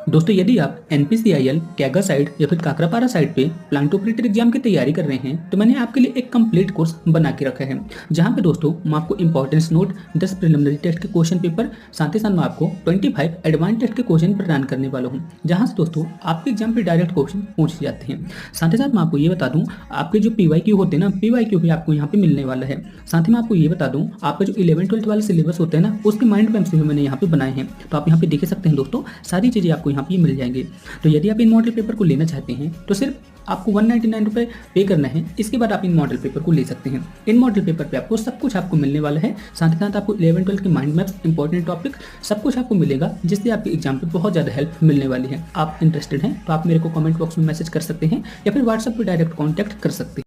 दोस्तों यदि आप NPCIL कैगा साइट या फिर काकरापारा साइट पे प्लांट ऑपरेटर एग्जाम की तैयारी कर रहे हैं तो मैंने आपके लिए एक कंप्लीट कोर्स बना के रखा है, जहां पे दोस्तों मैं आपको इंपॉर्टेंस नोट, 10 प्रिलिमिनरी टेस्ट के क्वेश्चन पेपर, साथ ही साथ मैं आपको 25 एडवांस टेस्ट के क्वेश्चन प्रदान करने वाला हूँ, जहां से दोस्तों आपके एग्जाम पे डायरेक्ट क्वेश्चन पूछे जाते हैं। साथ ही साथ मैं आपको ये बता दूं, आपके जो PYQ होते हैं ना, PYQ भी आपको यहाँ पे मिलने वाला है। साथ ही मैं आपको ये बता दूं, आपका जो 11-12 वाले सिलेबस होते हैं ना, उसके माइंड मैप्स भी मैंने यहाँ पे बनाए हैं, तो आप यहाँ पे देख सकते हैं दोस्तों, सारी चीजें आपको यहाँ पे मिल जाएंगे। तो यदि आप इन मॉडल पेपर को लेना चाहते हैं तो सिर्फ आपको 199 रुपये पे करना है, इसके बाद आप इन मॉडल पेपर को ले सकते हैं। इन मॉडल पेपर पे आपको सब कुछ आपको मिलने वाला है, साथ ही साथ आपको 11-12 के माइंड मैप्स, इंपॉर्टेंट टॉपिक सब कुछ आपको मिलेगा, जिससे आपके एग्जाम पे बहुत ज़्यादा हेल्प मिलने वाली है। आप इंटरेस्टेड हैं तो आप मेरे को कमेंट बॉक्स में मैसेज कर सकते हैं या फिर व्हाट्सएप पर डायरेक्ट कॉन्टैक्ट कर सकते हैं।